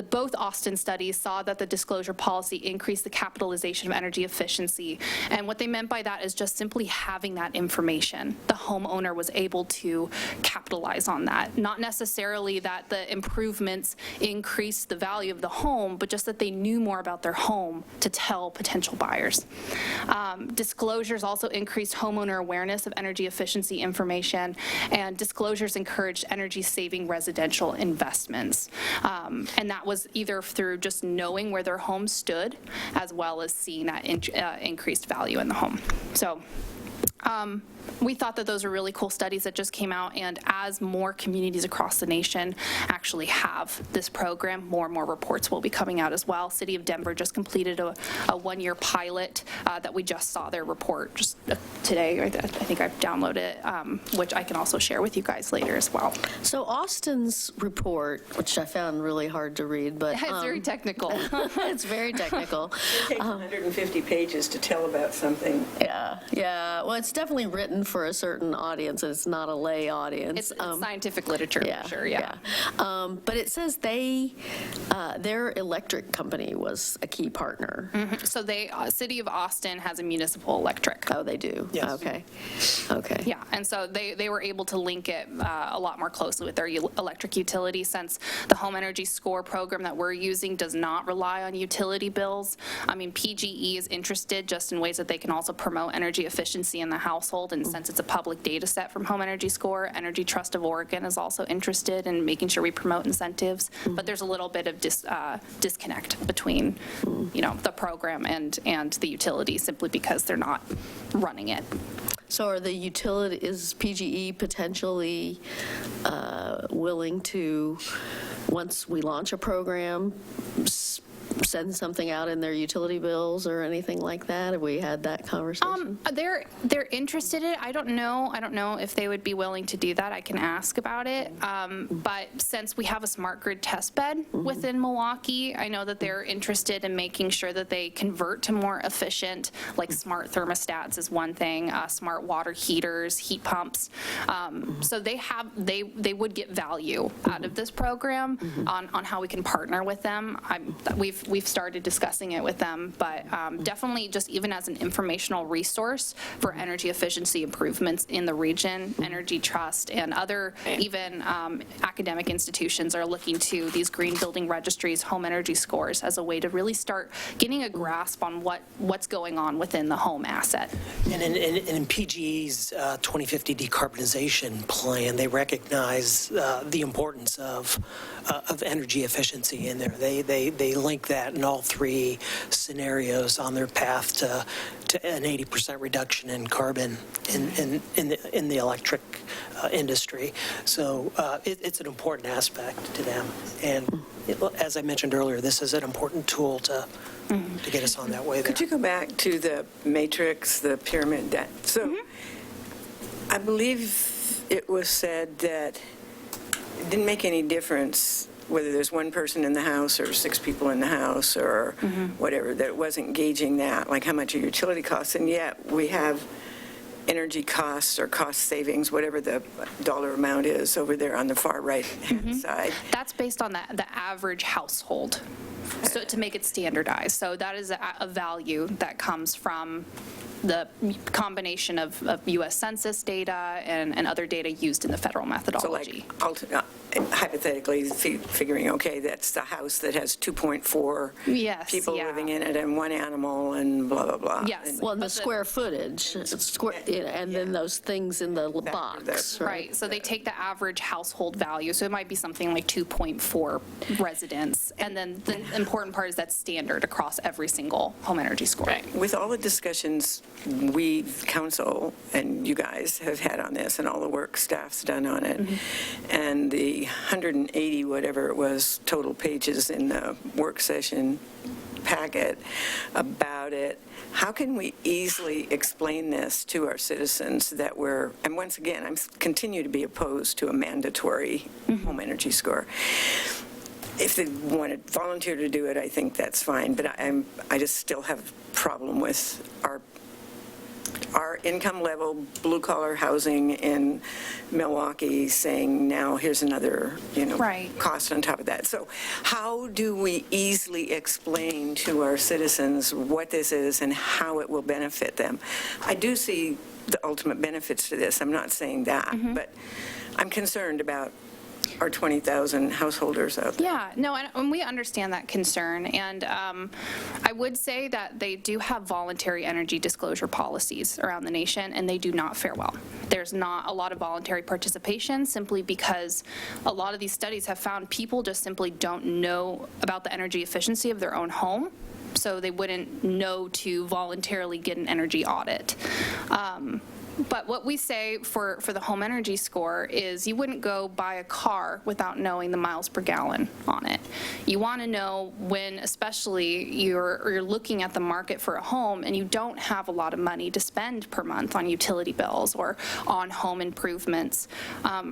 both Austin studies saw that the disclosure policy increased the capitalization of energy efficiency. And what they meant by that is just simply having that information. The homeowner was able to capitalize on that. Not necessarily that the improvements increased the value of the home, but just that they knew more about their home to tell potential buyers. Disclosures also increased homeowner awareness of energy efficiency information, and disclosures encouraged energy-saving residential investments. And that was either through just knowing where their home stood, as well as seeing that increased value in the home. So we thought that those were really cool studies that just came out, and as more communities across the nation actually have this program, more and more reports will be coming out as well. City of Denver just completed a one-year pilot that we just saw their report just today. I think I've downloaded it, which I can also share with you guys later as well. So Austin's report, which I found really hard to read, but it's very technical. It's very technical. It takes 150 pages to tell about something. Yeah. Well, it's definitely written for a certain audience. It's not a lay audience. It's scientific literature, for sure, yeah. But it says their electric company was a key partner. Mm-hmm. So City of Austin has a municipal electric. Oh, they do? Yes. Okay. Yeah, and so they were able to link it a lot more closely with their electric utility, since the home energy score program that we're using does not rely on utility bills. I mean, PGE is interested just in ways that they can also promote energy efficiency in the household, and since it's a public data set from Home Energy Score, Energy Trust of Oregon is also interested in making sure we promote incentives. But there's a little bit of disconnect between, the program and the utility, simply because they're not running it. So is PGE potentially willing to, once we launch a program, send something out in their utility bills or anything like that? Have we had that conversation? They're interested in it. I don't know if they would be willing to do that. I can ask about it. But since we have a smart grid test bed within Milwaukee, I know that they're interested in making sure that they convert to more efficient, like smart thermostats is one thing, smart water heaters, heat pumps. So they would get value out of this program on how we can partner with them. we've started discussing it with them, but definitely just even as an informational resource for energy efficiency improvements in the region, Energy Trust and other even academic institutions are looking to these green building registries, home energy scores as a way to really start getting a grasp on what's going on within the home asset. And in PGE's 2050 decarbonization plan, they recognize the importance of energy efficiency in there. They link that in all three scenarios on their path to an 80% reduction in carbon in the electric industry. So it's an important aspect to them. And as I mentioned earlier, this is an important tool to get us on that way there. Could you go back to the matrix, the pyramid? So I believe it was said that it didn't make any difference whether there's one person in the house or 6 people in the house or whatever, that it wasn't gauging that, like how much are utility costs, and yet we have energy costs or cost savings, whatever the dollar amount is over there on the far right-hand side. That's based on the average household, so to make it standardized. So that is a value that comes from the combination of U.S. Census data and other data used in the federal methodology. So like, hypothetically figuring, okay, that's the house that has 2.4 people living in it and 1 animal and blah, blah, blah. Yes. Well, the square footage, and then those things in the box. Right, so they take the average household value, so it might be something like 2.4 residents, and then the important part is that's standard across every single home energy score. Right. With all the discussions we, council, and you guys have had on this, and all the work staff's done on it, and the 180, whatever it was, total pages in the work session packet about it, how can we easily explain this to our citizens that we're, and once again, I continue to be opposed to a mandatory home energy score. If they want to volunteer to do it, I think that's fine, but I just still have a problem with our income level, blue-collar housing in Milwaukee saying, now here's another, cost on top of that. So how do we easily explain to our citizens what this is and how it will benefit them? I do see the ultimate benefits to this. I'm not saying that, but I'm concerned about our 20,000 householders out there. Yeah, no, and we understand that concern, and I would say that they do have voluntary energy disclosure policies around the nation, and they do not fare well. There's not a lot of voluntary participation simply because a lot of these studies have found people just simply don't know about the energy efficiency of their own home, so they wouldn't know to voluntarily get an energy audit. But what we say for the home energy score is you wouldn't go buy a car without knowing the miles per gallon on it. You want to know when, especially, you're looking at the market for a home and you don't have a lot of money to spend per month on utility bills or on home improvements.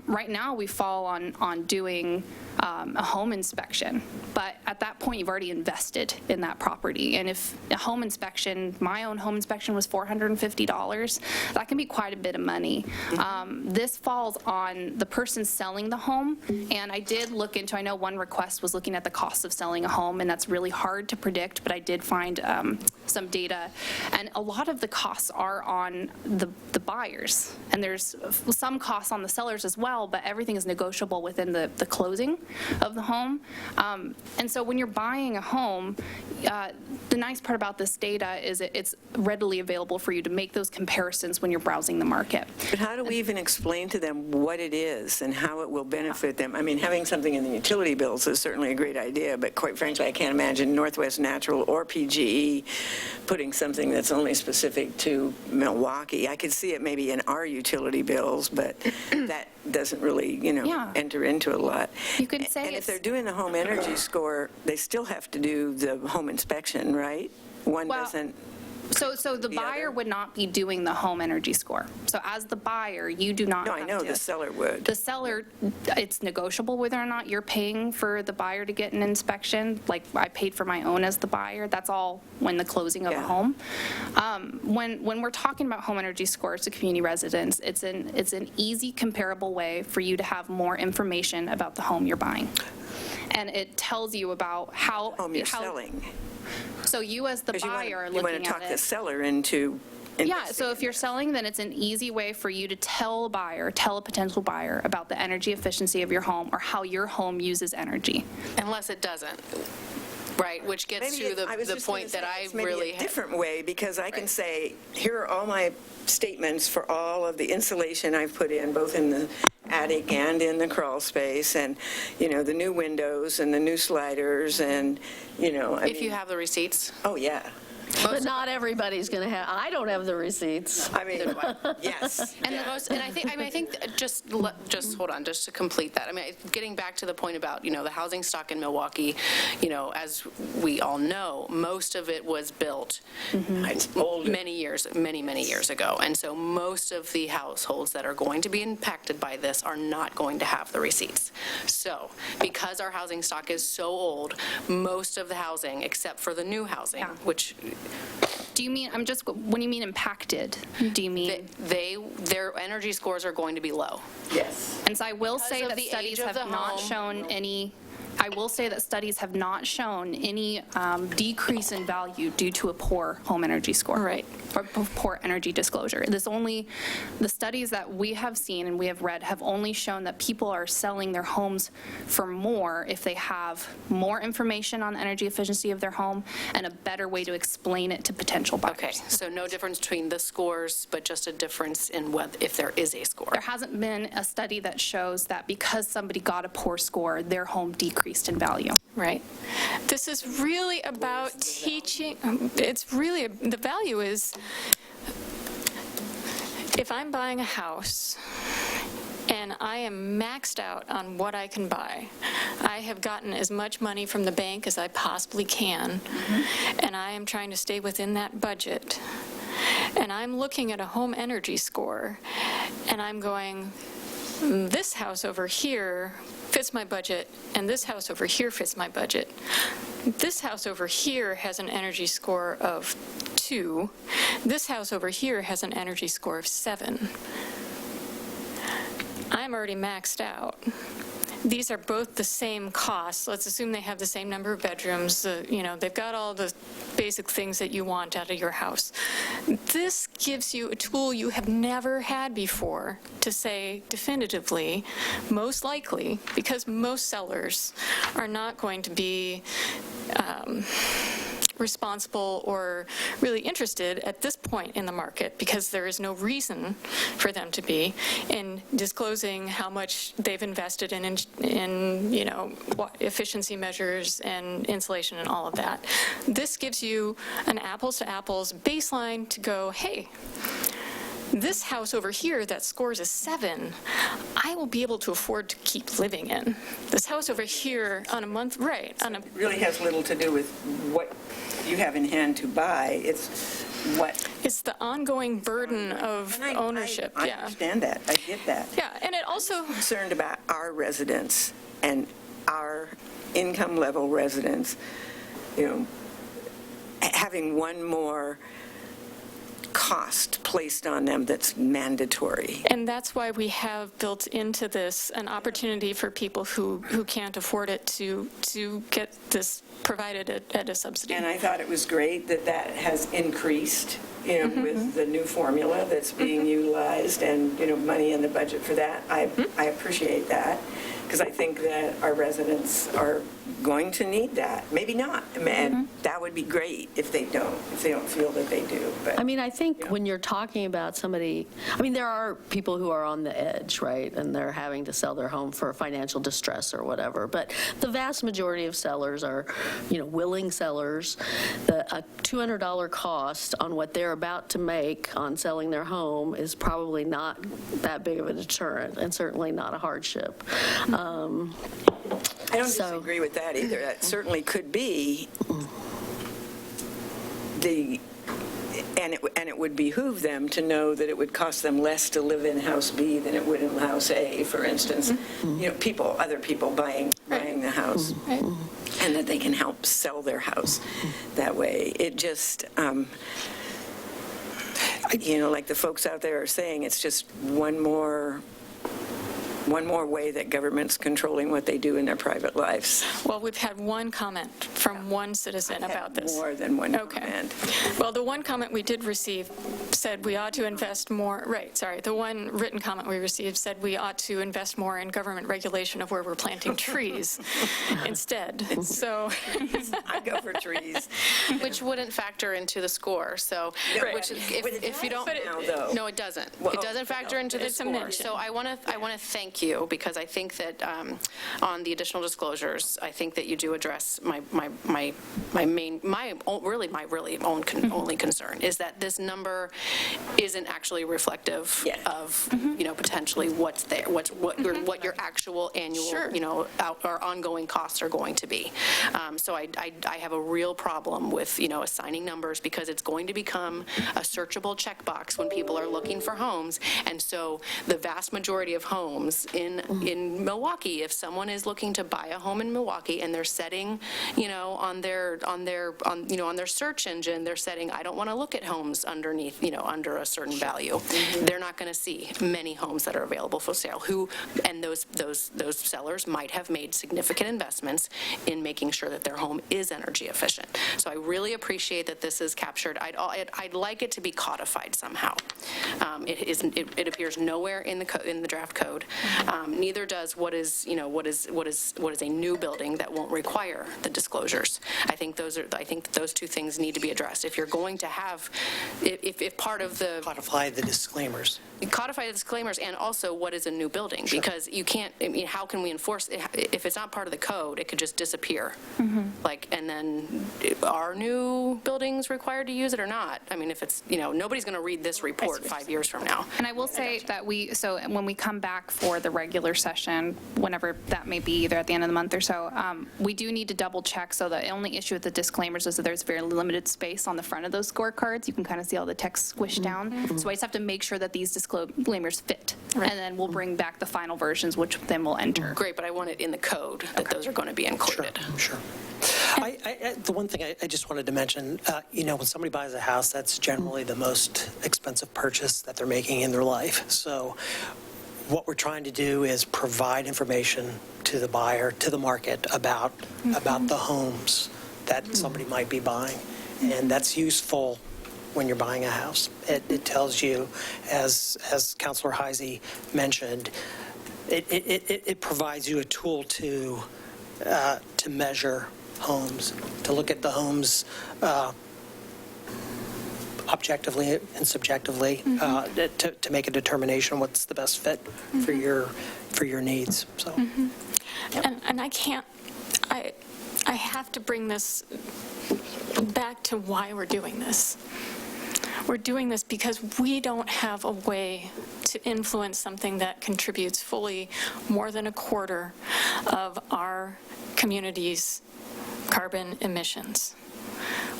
Right now, we fall on doing a home inspection, but at that point, you've already invested in that property. And if a home inspection, my own home inspection was $450, that can be quite a bit of money. This falls on the person selling the home, and I did look into, I know one request was looking at the cost of selling a home, and that's really hard to predict, but I did find some data, and a lot of the costs are on the buyers, and there's some costs on the sellers as well, but everything is negotiable within the closing of the home. And so when you're buying a home, the nice part about this data is it's readily available for you to make those comparisons when you're browsing the market. But how do we even explain to them what it is and how it will benefit them? I mean, having something in the utility bills is certainly a great idea, but quite frankly, I can't imagine Northwest Natural or PGE putting something that's only specific to Milwaukee. I could see it maybe in our utility bills, but that doesn't really, enter into a lot. You could say and if they're doing the home energy score, they still have to do the home inspection, right? One doesn't. So the buyer would not be doing the home energy score. So as the buyer, you do not have to. No, I know the seller would. The seller, it's negotiable whether or not you're paying for the buyer to get an inspection. Like I paid for my own as the buyer. That's all when the closing of a home. When we're talking about home energy scores to community residents, it's an easy, comparable way for you to have more information about the home you're buying. and it tells you about how. Home you're selling. So you as the 'Cause buyer are you looking want at to talk the it. seller into Yeah, investing so in if you're this. selling, then it's an easy way for you to tell a potential buyer about the energy efficiency of your home or how your home uses energy. Unless it doesn't, right? Which gets Maybe to I was the just gonna point say that I it's maybe really. a different way, because I can Right. say, here are all my statements for all of the insulation I've put in, both in the attic and in the crawl space, and, the new windows and the new sliders, and, If you have the receipts. Oh, yeah. But not everybody's going to have, I don't have the receipts. I mean, yes. And I think just hold on, just to complete that. I mean, getting back to the point about, the housing stock in Milwaukee, as we all know, most of it was built many years ago. And so most of the households that are going to be impacted by this are not going to have the receipts. So because our housing stock is so old, most of the housing, except for the new housing, which Do you mean, when you mean impacted, do you mean? their energy scores are going to be low. Yes. And so I will Because say of that the studies age of have the not home. shown any, I will say that studies have not shown any decrease in value due to a poor home energy score. Right. Or poor energy disclosure. The studies that we have seen and we have read have only shown that people are selling their homes for more if they have more information on the energy efficiency of their home and a better way to explain it to potential buyers. Okay, so no difference between the scores, but just a difference in if there is a score. There hasn't been a study that shows that because somebody got a poor score, their home decreased in value. Right. This is really about teaching, the value is, if I'm buying a house and I am maxed out on what I can buy, I have gotten as much money from the bank as I possibly can, and I am trying to stay within that budget, and I'm looking at a home energy score, and I'm going, this house over here fits my budget, and this house over here fits my budget. This house over here has an energy score of 2. This house over here has an energy score of 7. I'm already maxed out. These are both the same costs. Let's assume they have the same number of bedrooms. They've got all the basic things that you want out of your house. This gives you a tool you have never had before to say definitively, most likely, because most sellers are not going to be responsible or really interested at this point in the market, because there is no reason for them to be, in disclosing how much they've invested in efficiency measures and insulation and all of that. This gives you an apples to apples baseline to go, hey, this house over here that scores a 7, I will be able to afford to keep living in. This house over here on a month, right, on a, It really has little to do with what you have in hand to buy. It's what. it's the ongoing burden of And ownership, I yeah. understand that. I get that. Yeah, and it also, Concerned about our residents and our income level residents, having one more cost placed on them that's mandatory. and that's why we have built into this an opportunity for people who can't afford it to get this provided at a subsidy. And I thought it was great that has increased, with the new formula that's being utilized and, money in the budget for that. I appreciate that, because I think that our residents are going to need that. Maybe not. And that would be great if they don't feel that they do. But I think when you're talking about somebody, there are people who are on the edge, right? And they're having to sell their home for financial distress or whatever. But the vast majority of sellers are, willing sellers. A $200 cost on what they're about to make on selling their home is probably not that big of a deterrent, and certainly not a hardship. I don't disagree with that either. That certainly could be and it would behoove them to know that it would cost them less to live in House B than it would in House A, for instance. Other people buying the house. Right. And that they can help sell their house that way. It just, like the folks out there are saying, it's just one more one more way that government's controlling what they do in their private lives. Well, we've had one comment from one citizen about this. More than one Okay. comment. Well, the one comment we did receive said we ought to invest more, the one written comment we received said we ought to invest more in government regulation of where we're planting trees instead. So I go for trees. Which wouldn't factor into the score, so, Right. which, if you don't, Now, though. no, it doesn't. Well, It doesn't factor into the it's a score. mention. So I want to thank you, because I think that on the additional disclosures, I think that you do address my only concern, is that this number isn't actually reflective Yeah. of, potentially what's there, what your actual annual, or ongoing costs are going to be. So I have a real problem with, assigning numbers, because it's going to become a searchable checkbox when people are looking for homes. And so the vast majority of homes in Milwaukee, if someone is looking to buy a home in Milwaukee and they're setting, on their search engine, they're setting, I don't want to look at homes underneath, under a certain value. They're not going to see many homes that are available for sale. And those sellers might have made significant investments in making sure that their home is energy efficient. So I really appreciate that this is captured. I'd like it to be codified somehow. It isn't. It appears nowhere in the draft code. Neither does what is a new building that won't require the disclosures. I think those two things need to be addressed. If you're going to have, if part of the Codify the disclaimers. codify the disclaimers, and also what is a new building, because you can't, how can we enforce, if it's not part of the code, it could just disappear. And then are new buildings required to use it or not? I mean, if it's, nobody's going to read this report 5 years from now. And I will say that so when we come back for the regular session, whenever that may be, either at the end of the month or so, we do need to double check. So the only issue with the disclaimers is that there's very limited space on the front of those scorecards. You can kind of see all the text squished down. So I just have to make sure that these disclaimers fit. And then we'll bring back the final versions, which then we'll enter. Great, but I want it in the code that those are going to be included. Sure. The one thing I just wanted to mention, when somebody buys a house, that's generally the most expensive purchase that they're making in their life. So what we're trying to do is provide information to the buyer, to the market, about the homes that somebody might be buying. And that's useful when you're buying a house. It tells you, as Councilor Heisey mentioned, it provides you a tool to measure homes, to look at the homes objectively and subjectively, to make a determination what's the best fit for your needs. So, And I have to bring this back to why we're doing this. We're doing this because we don't have a way to influence something that contributes fully more than a quarter of our community's carbon emissions.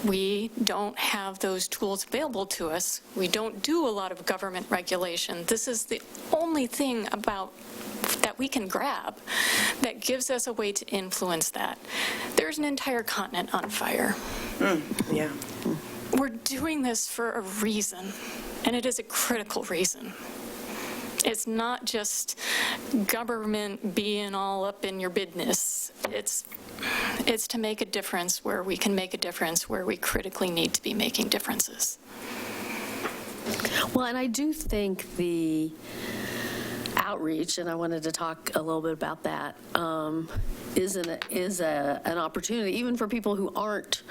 We don't have those tools available to us. We don't do a lot of government regulation. This is the only thing that we can grab that gives us a way to influence that. There's an entire continent on fire. Yeah. We're doing this for a reason, and it is a critical reason. It's not just government being all up in your business. It's to make a difference where we can make a difference, where we critically need to be making differences. Well, and I do think the outreach, and I wanted to talk a little bit about that, is an opportunity, even for people who aren't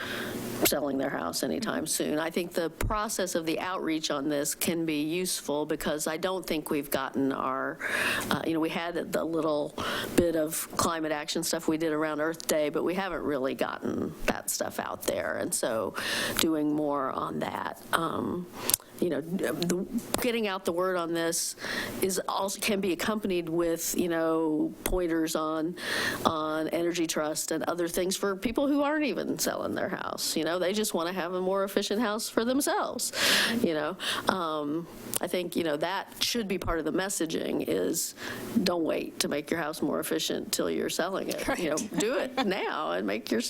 selling their house anytime soon. I think the process of the outreach on this can be useful, because I don't think we've gotten our, we had the little bit of climate action stuff we did around Earth Day, but we haven't really gotten that stuff out there. And so doing more on that. Getting out the word on this can be accompanied with, pointers on Energy Trust and other things for people who aren't even selling their house. They just want to have a more efficient house for themselves. I think, that should be part of the messaging, is don't wait to make your house more efficient till you're selling it. Right. Do it now and make your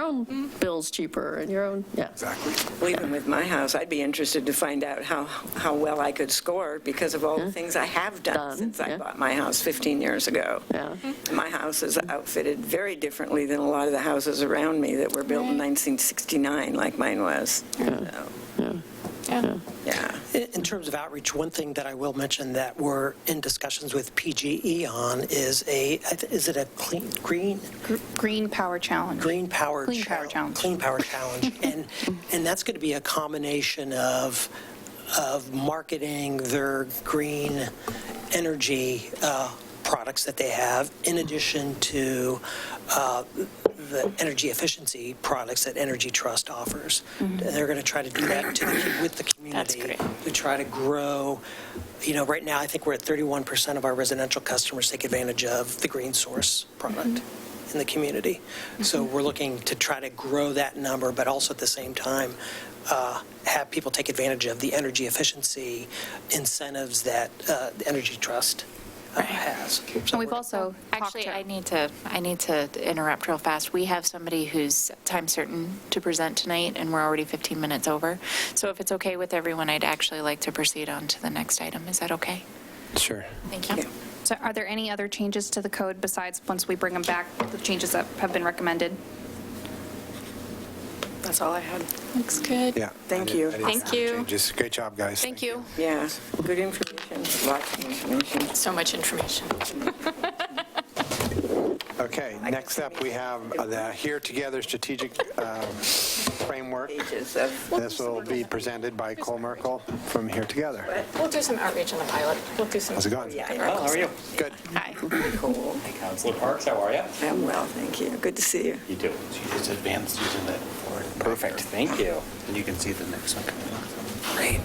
own bills cheaper and your own, Exactly. Well, even with my house, I'd be interested to find find out how well I could score because of all the things I have done since I bought my house 15 years ago. Yeah. My house is outfitted very differently than a lot of the houses around me that were built in 1969, like mine was. Yeah. In terms of outreach, one thing that I will mention that we're in discussions with PGE on is is it a Green Power Challenge. Clean Power Challenge. And that's going to be a combination of marketing their green energy products that they have, in addition to the energy efficiency products that Energy Trust offers. And they're going to try to do that with the community to try to grow. Right now, I think we're at 31% of our residential customers take advantage of the Green Source product in the community. So we're looking to try to grow that number, but also at the same time, have people take advantage of the energy efficiency incentives that the Energy Trust has. And we've also Actually, I need to interrupt real fast. We have somebody who's time certain to present tonight, and we're already 15 minutes over. So if it's okay with everyone, I'd actually like to proceed on to the next item. Is that okay? Sure. Thank you. So are there any other changes to the code besides, once we bring them back, the changes that have been recommended? That's all I had. Looks good. Yeah. Thank you. Thank you. Changes. Great job, guys. Thank you. Yeah, good information, lots of information. So much information. Okay, next up, we have the HereTogether strategic framework. Pages of. This will be presented by Cole Merkel from HereTogether. We'll do some outreach on the pilot. We'll do some. How's it going? Well, how are you? Good. Hi. Cool. Hey, Councilor Parks, how are you? I'm well, thank you. Good to see you. You do. So you just advanced using that forward. Perfect, thank you. And you can see the next one coming up. Great.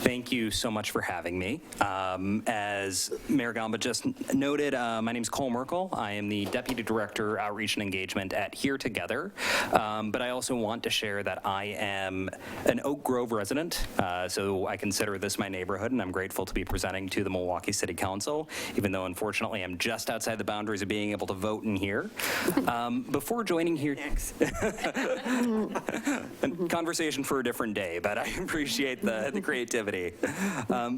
Thank you so much for having me. As Mayor Gamba just noted, my name is Cole Merkel. I am the Deputy Director, Outreach and Engagement at HereTogether. But I also want to share that I am an Oak Grove resident, so I consider this my neighborhood, and I'm grateful to be presenting to the Milwaukee City Council, even though unfortunately I'm just outside the boundaries of being able to vote in here. Before joining here, conversation for a different day, but I appreciate the creativity.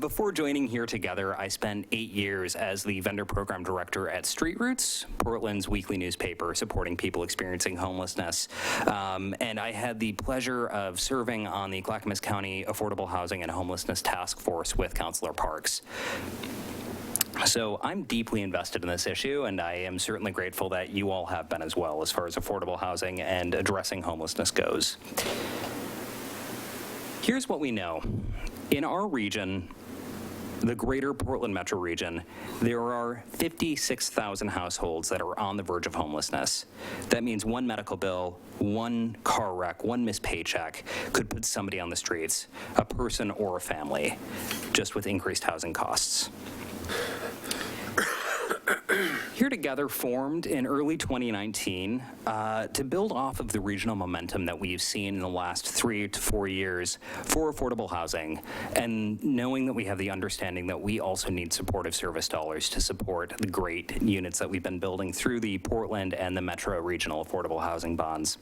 Before joining HereTogether, I spent 8 years as the vendor program director at Street Roots, Portland's weekly newspaper supporting people experiencing homelessness. And I had the pleasure of serving on the Clackamas County Affordable Housing and Homelessness Task Force with Councilor Parks. So I'm deeply invested in this issue, and I am certainly grateful that you all have been as well as far as affordable housing and addressing homelessness goes. Here's what we know. In our region, the greater Portland metro region, there are 56,000 households that are on the verge of homelessness. That means one medical bill, one car wreck, one missed paycheck could put somebody on the streets, a person or a family, just with increased housing costs. HereTogether formed in early 2019 to build off of the regional momentum that we've seen in the last 3 to 4 years for affordable housing, and knowing that we have the understanding that we also need supportive service dollars to support the great units that we've been building through the Portland and the Metro Regional Affordable Housing Bonds.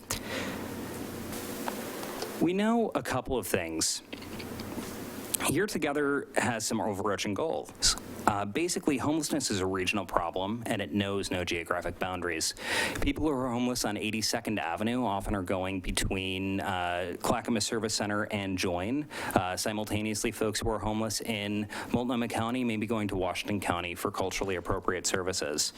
We know a couple of things. HereTogether has some overarching goals. Basically, homelessness is a regional problem, and it knows no geographic boundaries. People who are homeless on 82nd Avenue often are going between Clackamas Service Center and Join. Simultaneously, folks who are homeless in Multnomah County may be going to Washington County for culturally appropriate services.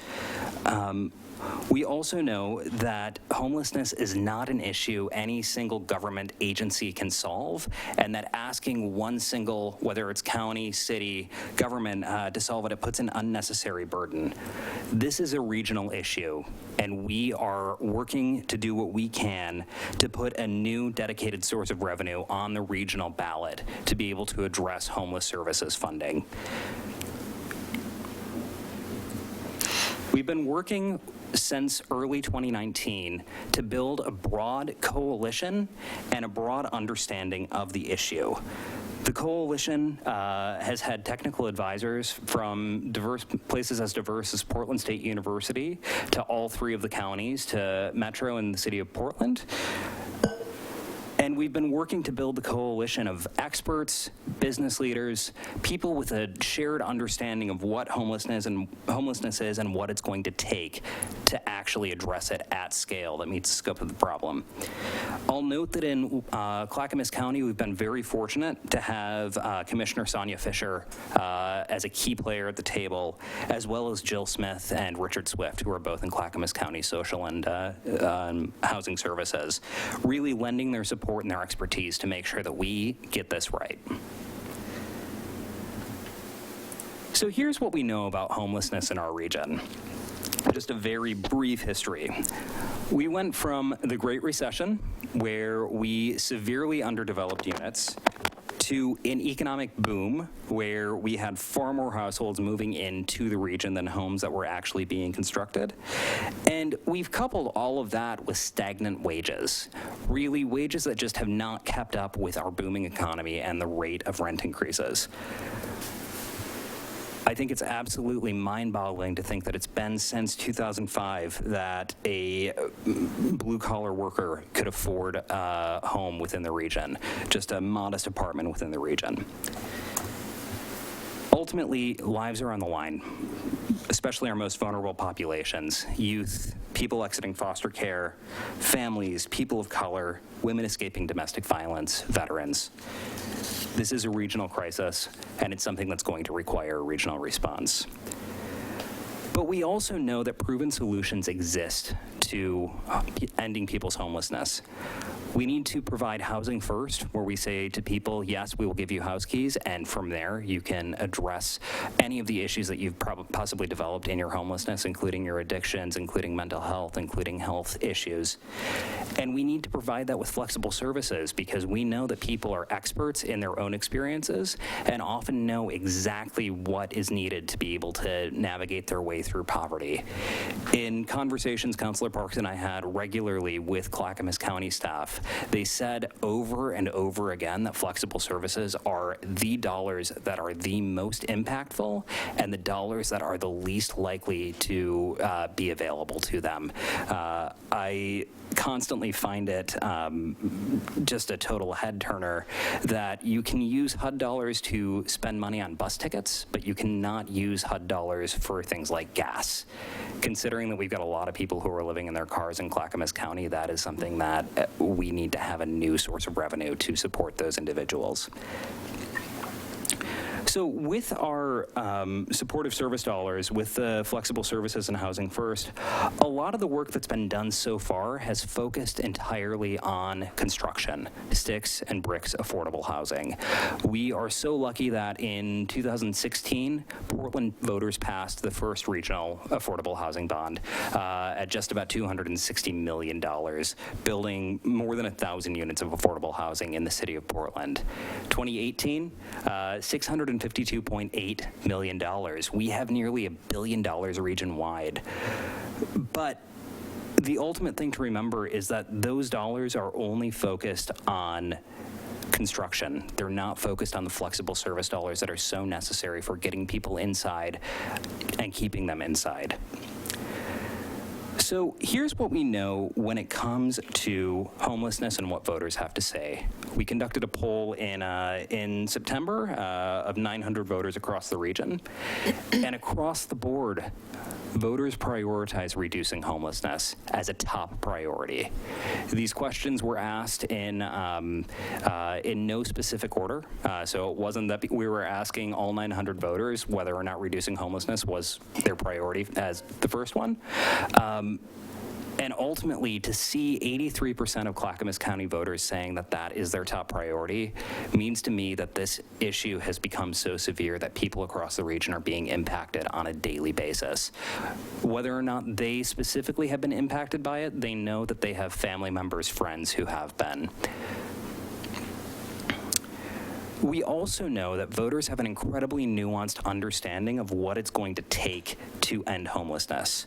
We also know that homelessness is not an issue any single government agency can solve, and that asking one single, whether it's county, city, government, to solve it puts an unnecessary burden. This is a regional issue, and we are working to do what we can to put a new dedicated source of revenue on the regional ballot to be able to address homeless services funding. We've been working since early 2019 to build a broad coalition and a broad understanding of the issue. The coalition has had technical advisors from places as diverse as Portland State University to all 3 of the counties, to Metro and the city of Portland. And we've been working to build a coalition of experts, business leaders, people with a shared understanding of what homelessness is and what it's going to take to actually address it at scale that meets the scope of the problem. I'll note that in Clackamas County, we've been very fortunate to have Commissioner Sonia Fisher as a key player at the table, as well as Jill Smith and Richard Swift, who are both in Clackamas County Social and Housing Services, really lending their support and their expertise to make sure that we get this right. So here's what we know about homelessness in our region. Just a very brief history. We went from the Great Recession, where we severely underdeveloped units, to an economic boom where we had far more households moving into the region than homes that were actually being constructed. And we've coupled all of that with stagnant wages, really wages that just have not kept up with our booming economy and the rate of rent increases. I think it's absolutely mind-boggling to think that it's been since 2005 that a blue-collar worker could afford a home within the region, just a modest apartment within the region. Ultimately, lives are on the line, especially our most vulnerable populations: youth, people exiting foster care, families, people of color, women escaping domestic violence, veterans. This is a regional crisis, and it's something that's going to require a regional response. But we also know that proven solutions exist to ending people's homelessness. We need to provide housing first, where we say to people, yes, we will give you house keys, and from there you can address any of the issues that you've possibly developed in your homelessness, including your addictions, including mental health, including health issues. And we need to provide that with flexible services, because we know that people are experts in their own experiences and often know exactly what is needed to be able to navigate their way through poverty. In conversations Councilor Parks and I had regularly with Clackamas County staff, they said over and over again that flexible services are the dollars that are the most impactful and the dollars that are the least likely to be available to them. I constantly find it just a total head turner that you can use HUD dollars to spend money on bus tickets, but you cannot use HUD dollars for things like gas. Considering that we've got a lot of people who are living in their cars in Clackamas County, that is something that we need to have a new source of revenue to support those individuals. So with our supportive service dollars, with the flexible services and housing first, a lot of the work that's been done so far has focused entirely on construction, sticks and bricks affordable housing. We are so lucky that in 2016, Portland voters passed the first regional affordable housing bond at just about $260 million, building more than 1,000 units of affordable housing in the city of Portland. 2018, $652.8 million. We have nearly $1 billion region-wide. But the ultimate thing to remember is that those dollars are only focused on construction. They're not focused on the flexible service dollars that are so necessary for getting people inside and keeping them inside. So here's what we know when it comes to homelessness and what voters have to say. We conducted a poll in September of 900 voters across the region, and across the board, voters prioritize reducing homelessness as a top priority. These questions were asked in no specific order, so it wasn't that we were asking all 900 voters whether or not reducing homelessness was their priority as the first one. And ultimately, to see 83% of Clackamas County voters saying that that is their top priority means to me that this issue has become so severe that people across the region are being impacted on a daily basis. Whether or not they specifically have been impacted by it, they know that they have family members, friends who have been. We also know that voters have an incredibly nuanced understanding of what it's going to take to end homelessness.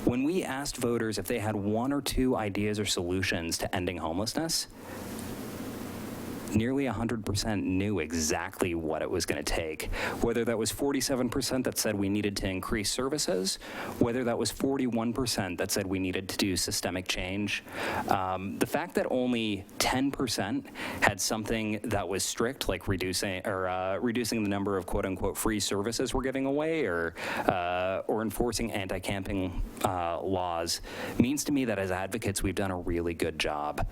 When we asked voters if they had one or two ideas or solutions to ending homelessness, nearly 100% knew exactly what it was going to take, whether that was 47% that said we needed to increase services, whether that was 41% that said we needed to do systemic change. The fact that only 10% had something that was strict, like reducing the number of quote-unquote free services we're giving away, or enforcing anti-camping laws, means to me that as advocates we've done a really good job.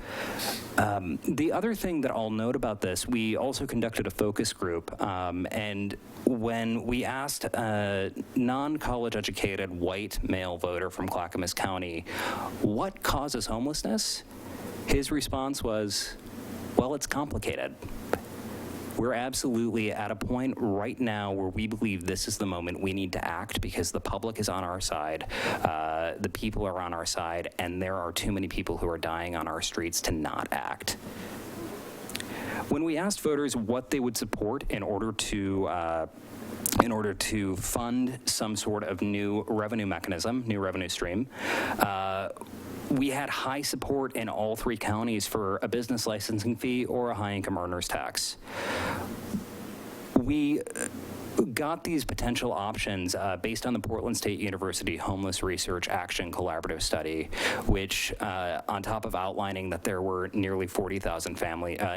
The other thing that I'll note about this, we also conducted a focus group, and when we asked a non-college educated white male voter from Clackamas County what causes homelessness, his response was, well, it's complicated. We're absolutely at a point right now where we believe this is the moment we need to act because the public is on our side, the people are on our side, and there are too many people who are dying on our streets to not act. When we asked voters what they would support in order to fund some sort of new revenue mechanism, new revenue stream, we had high support in all 3 counties for a business licensing fee or a high-income earners tax. We got these potential options based on the Portland State University Homeless Research Action Collaborative Study, which, on top of outlining that there were nearly 40,000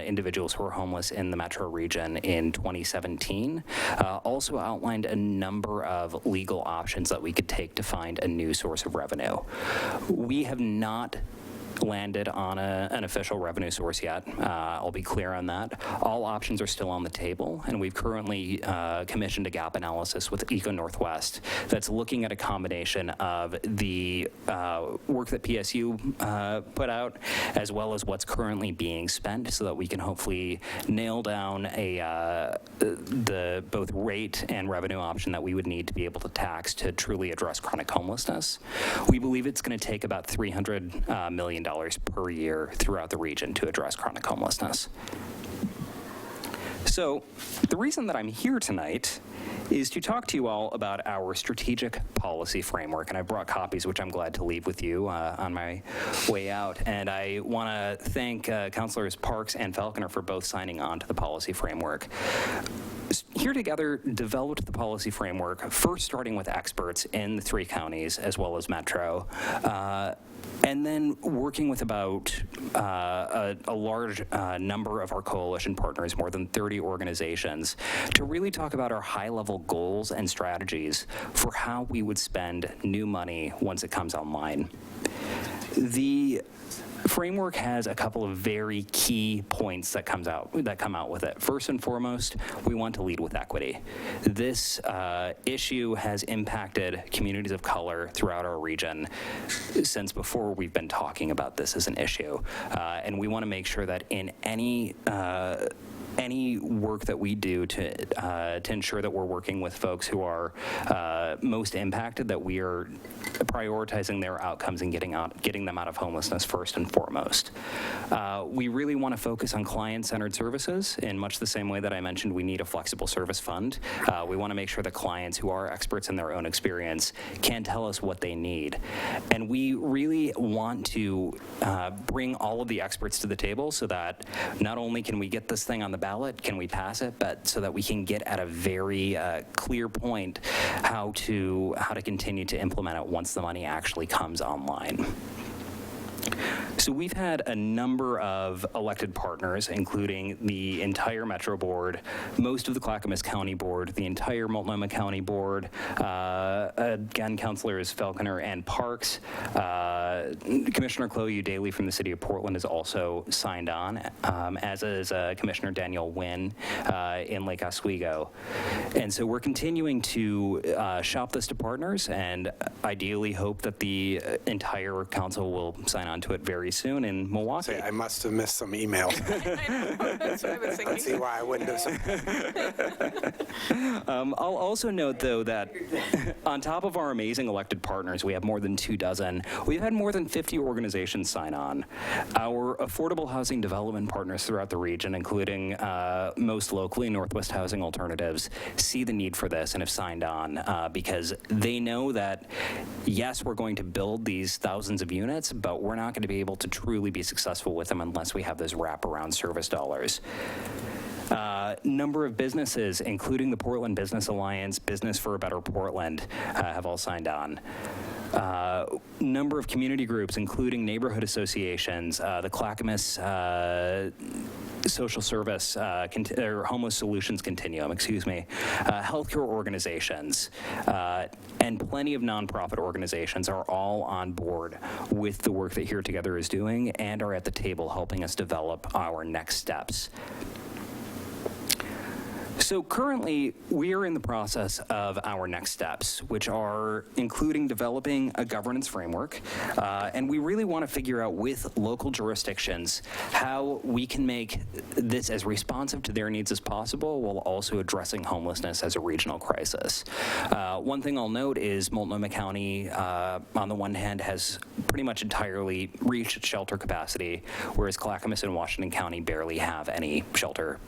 individuals who were homeless in the metro region in 2017, also outlined a number of legal options that we could take to find a new source of revenue. We have not landed on an official revenue source yet. I'll be clear on that. All options are still on the table, and we've currently commissioned a gap analysis with Eco Northwest that's looking at a combination of the work that PSU put out, as well as what's currently being spent, so that we can hopefully nail down the both rate and revenue option that we would need to be able to tax to truly address chronic homelessness. We believe it's going to take about $300 million per year throughout the region to address chronic homelessness. So the reason that I'm here tonight is to talk to you all about our strategic policy framework, and I brought copies which I'm glad to leave with you on my way out. And I want to thank Councilors Parks and Falconer for both signing on to the policy framework. HereTogether developed the policy framework, first starting with experts in the 3 counties as well as Metro, and then working with about a large number of our coalition partners, more than 30 organizations, to really talk about our high-level goals and strategies for how we would spend new money once it comes online. The framework has a couple of very key points that come out with it. First and foremost, we want to lead with equity. This issue has impacted communities of color throughout our region since before we've been talking about this as an issue, and we want to make sure that in any work that we do to ensure that we're working with folks who are most impacted, that we are prioritizing their outcomes and getting them out of homelessness first and foremost. We really want to focus on client-centered services in much the same way that I mentioned we need a flexible service fund. We want to make sure that clients who are experts in their own experience can tell us what they need. And we really want to bring all of the experts to the table so that not only can we get this thing on the ballot, can we pass it, but so that we can get at a very clear point how to continue to implement it once the money actually comes online. So we've had a number of elected partners, including the entire Metro Board, most of the Clackamas County Board, the entire Multnomah County Board, again, Councilors Falconer and Parks. Commissioner Chloe Daly from the City of Portland has also signed on, as is Commissioner Daniel Wynn in Lake Oswego. And so we're continuing to shop this to partners and ideally hope that the entire council will sign on to it very soon in Milwaukee. I must have missed some emails. I know, that's what I was thinking. Let's see why I wouldn't have. I'll also note, though, that on top of our amazing elected partners, we have more than 24. We've had more than 50 organizations sign on. Our affordable housing development partners throughout the region, including most locally Northwest Housing Alternatives, see the need for this and have signed on because they know that, yes, we're going to build these thousands of units, but we're not going to be able able to truly be successful with them unless we have those wraparound service dollars. Number of businesses, including the Portland Business Alliance, Business for a Better Portland, have all signed on. Number of community groups, including neighborhood associations, the Clackamas Social Service, or Homeless Solutions Continuum, healthcare organizations, and plenty of nonprofit organizations are all on board with the work that HereTogether is doing and are at the table helping us develop our next steps. So currently, we are in the process of our next steps, which are including developing a governance framework, and we really want to figure out with local jurisdictions how we can make this as responsive to their needs as possible while also addressing homelessness as a regional crisis. One thing I'll note is Multnomah County, on the one hand, has pretty much entirely reached shelter capacity, whereas Clackamas and Washington County barely have any shelter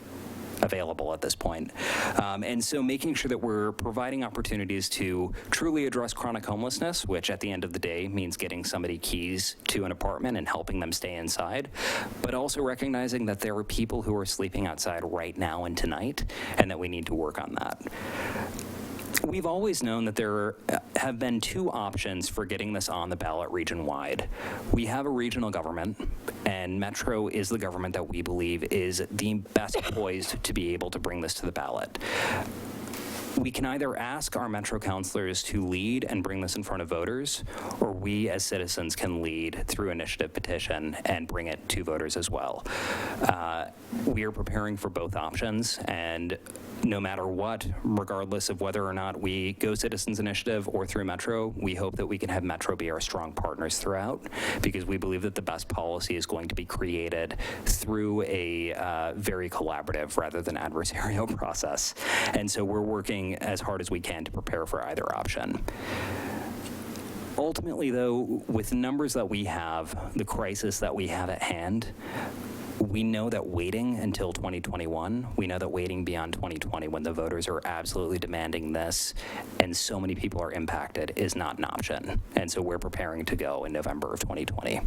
available at this point. And so making sure that we're providing opportunities to truly address chronic homelessness, which at the end of the day means getting somebody keys to an apartment and helping them stay inside, but also recognizing that there are people who are sleeping outside right now and tonight, and that we need to work on that. We've always known that there have been two options for getting this on the ballot region-wide. We have a regional government, and Metro is the government that we believe is the best poised to be able to bring this to the ballot. We can either ask our Metro councilors to lead and bring this in front of voters, or we as citizens can lead through initiative petition and bring it to voters as well. We are preparing for both options, and no matter what, regardless of whether or not we go citizens initiative or through Metro, we hope that we can have Metro be our strong partners throughout, because we believe that the best policy is going to be created through a very collaborative rather than adversarial process. And so we're working as hard as we can to prepare for either option. Ultimately, though, with the numbers that we have, the crisis that we have at hand, we know that waiting until 2021, we know that waiting beyond 2020 when the voters are absolutely demanding this and so many people are impacted is not an option. And so we're preparing to go in November of 2020.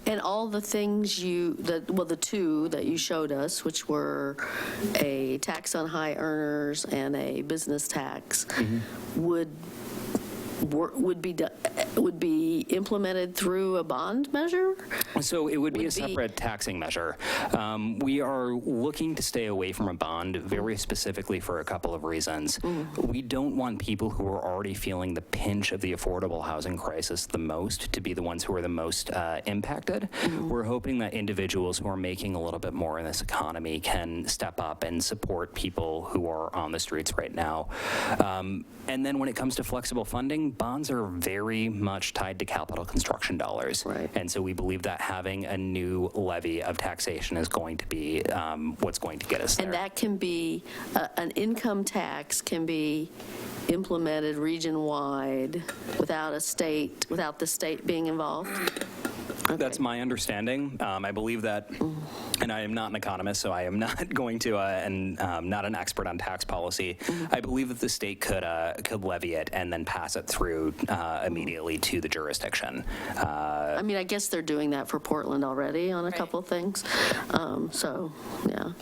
And all the things the two that you showed us, which were a tax on high earners and a business tax, would be implemented through a bond measure? So it would be a separate taxing measure. We are looking to stay away from a bond very specifically for a couple of reasons. We don't want people who are already feeling the pinch of the affordable housing crisis the most to be the ones who are the most impacted. We're hoping that individuals who are making a little bit more in this economy can step up and support people who are on the streets right now. And then when it comes to flexible funding, bonds are very much tied to capital construction dollars. Right. And so we believe that having a new levy of taxation is going to be what's going to get us there. And that can be, an income tax can be implemented region-wide without the state being involved? Okay. That's my understanding. I believe that, and I am not an economist, so I am not going to, and not an expert on tax policy. I believe that the state could levy it and then pass it through immediately to the jurisdiction. I mean, I guess they're doing that for Portland already on a couple of things. So, yeah.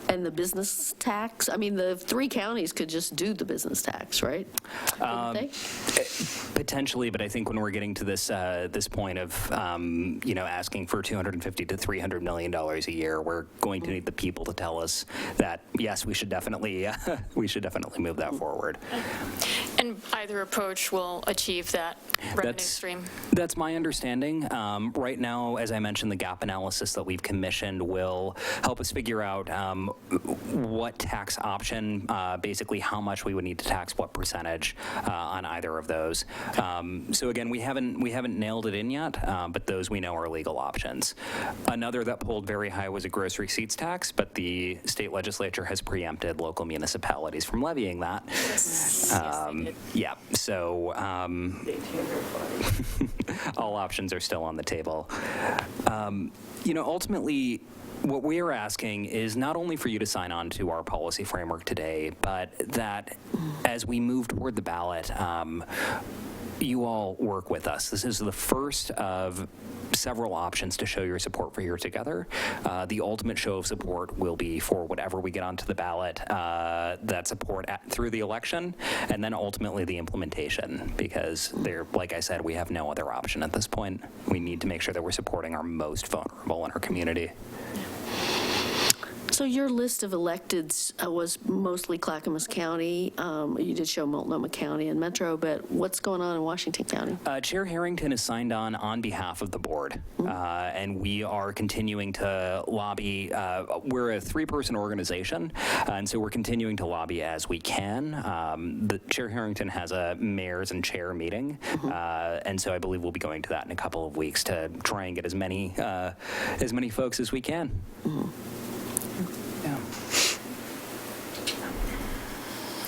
And the business tax, I mean, the three counties could just do the business tax, right? Couldn't they? Potentially, but I think when we're getting to this this point of asking for $250 to $300 million a year, we're going to need the people to tell us that yes, we should definitely move that forward. And either approach will achieve that revenue stream. That's my understanding. Right now, as I mentioned, the gap analysis that we've commissioned will help us figure out what tax option, basically how much we would need to tax what percentage on either of those. So again, we haven't nailed it in yet, but those we know are legal options. Another that pulled very high was a gross receipts tax, but the state legislature has preempted local municipalities from levying that. Yeah, so all options are still on the table. Ultimately, what we are asking is not only for you to sign on to our policy framework today, but that as we move toward the ballot, you all work with us. This is the first of several options to show your support for HereTogether. The ultimate show of support will be for whatever we get onto the ballot, that support through the election, and then ultimately the implementation, because like I said, we have no other option at this point. We need to make sure that we're supporting our most vulnerable in our community. So your list of electeds was mostly Clackamas County. You did show Multnomah County and Metro, but what's going on in Washington County? Chair Harrington is signed on behalf of the board, and we are continuing to lobby. We're a 3-person organization, and so we're continuing to lobby as we can. The Chair Harrington has a mayors and chair meeting, and so I believe we'll be going to that in a couple of weeks to try and get as many folks as we can. Yeah.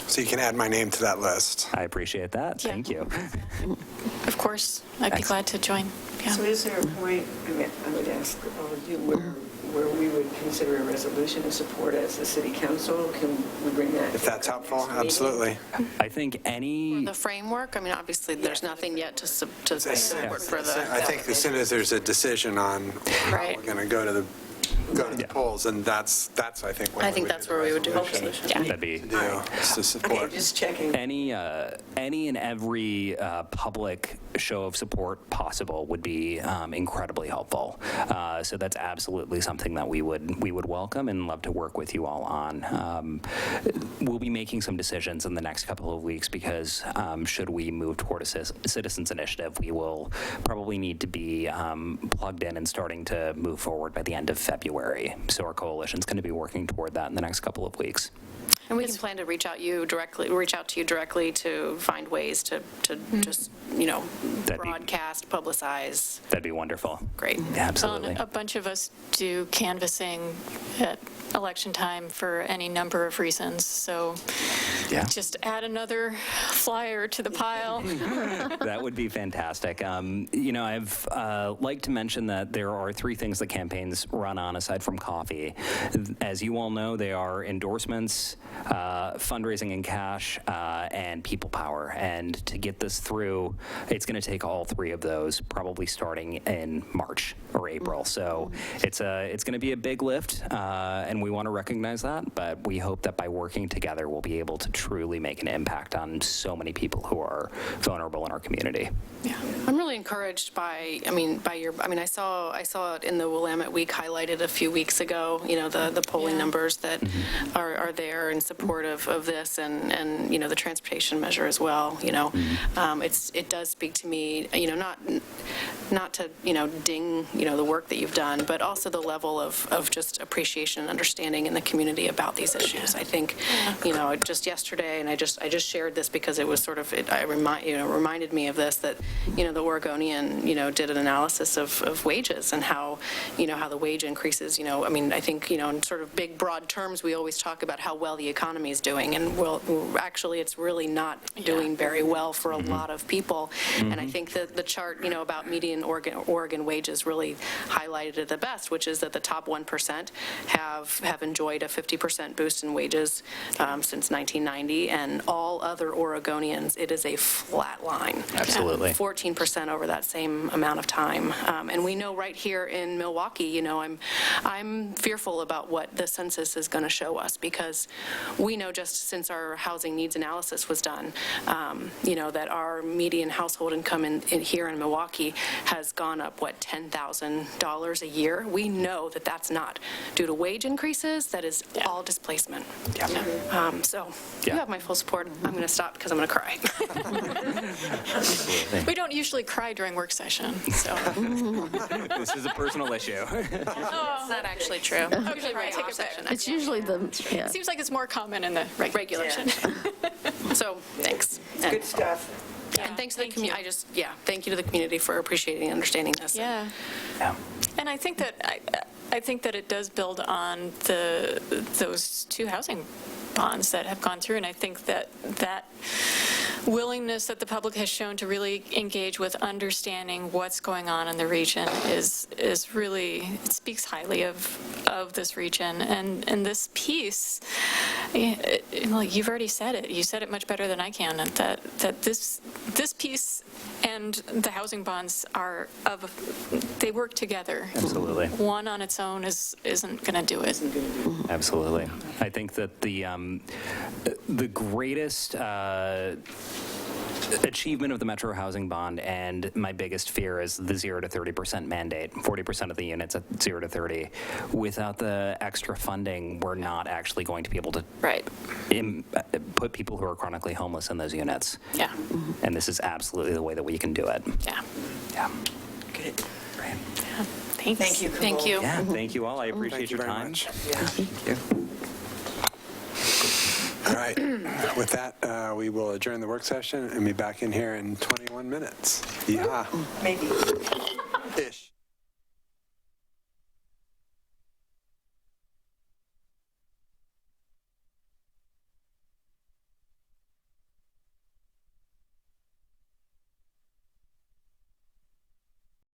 So you can add my name to that list. I appreciate that. Yeah. Thank you. Of course, I'd be glad to join. Yeah. So is there a point, I would ask all of you, where we would consider a resolution of support as a city council? Can we bring that? If that's helpful, absolutely. I think any... The framework, I mean, obviously, there's nothing yet to support for the... I think as soon as there's a decision on how Right. we're going to go to the polls, and that's I think what I think that's where we would do a resolution resolution. That'd be to do, is to support. Okay, just checking. any and every public show of support possible would be incredibly helpful. So that's absolutely something that we would welcome and love to work with you all on. We'll be making some decisions in the next couple of weeks because should we move toward a citizens initiative, we will probably need to be plugged in and starting to move forward by the end of February. So our coalition's going to be working toward that in the next couple of weeks. And we can plan to reach out to you directly to find ways to just, broadcast, publicize. That'd be wonderful. Great. Absolutely. A bunch of us do canvassing at election time for any number of reasons, so Yeah. just add another flyer to the pile. That would be fantastic. I've like to mention that there are 3 things that campaigns run on aside from coffee. As you all know, they are endorsements, fundraising in cash, and people power. And to get this through, it's going to take all 3 of those, probably starting in March or April. So it's going to be a big lift, and we want to recognize that. But we hope that by working together, we'll be able to truly make an impact on so many people who are vulnerable in our community. Yeah, I'm really encouraged by your, I saw it in the Willamette Week highlighted a few weeks ago, the polling numbers that are there in support of this and the transportation measure as well, it does speak to me, not to, ding, the work that you've done, but also the level of just appreciation and understanding in the community about these issues. I think, just yesterday, and I just shared this because it was sort of, reminded me of this, that, the Oregonian, did an analysis of wages and how the wage increases, I think, in sort of big, broad terms, we always talk about how well the economy is doing, and actually, it's really not doing very well for a lot of people. And I think that the chart, about median Oregon wages really highlighted it the best, which is that the top 1% have enjoyed a 50% boost in wages since 1990, and all other Oregonians, it is a flat line. Absolutely. 14% over that same amount of time. And we know right here in Milwaukee, I'm fearful about what the census is going to show us, because we know just since our housing needs analysis was done, that our median household income in here in Milwaukee has gone up, $10,000 a year. We know that that's not due to wage increases, that is all displacement. So you have my full support. I'm going to stop because I'm going to cry. We don't usually cry during work session, so. This is a personal issue. It's not actually true. Okay, right, take it back. It's usually It seems like it's more common in the regular session. So thanks. Good stuff. And thanks to the community. Thank you to the community for appreciating and understanding this. Yeah. And I think that it does build on those 2 housing bonds that have gone through, and I think that willingness that the public has shown to really engage with understanding what's going on in the region is really, it speaks highly of this region. And this piece Like you've already said it. You said it much better than I can, that this piece and the housing bonds they work together. Absolutely. One on its own isn't going to do it. Absolutely. I think that the greatest achievement of the Metro Housing Bond, and my biggest fear, is the 0 to 30% mandate, 40% of the units at 0 to 30. Without the extra funding, we're not actually going to be able to put people who are chronically homeless in those units. Yeah. And this is absolutely the way that we can do it. Yeah. Yeah. Good. Great. Yeah. Thanks. Thank you. Thank you. Yeah, thank you all. I appreciate Thank you your very time. much. Thank you. All right. With that, we will adjourn the work session and be back in here in 21 minutes. Yeah. Maybe. Ish.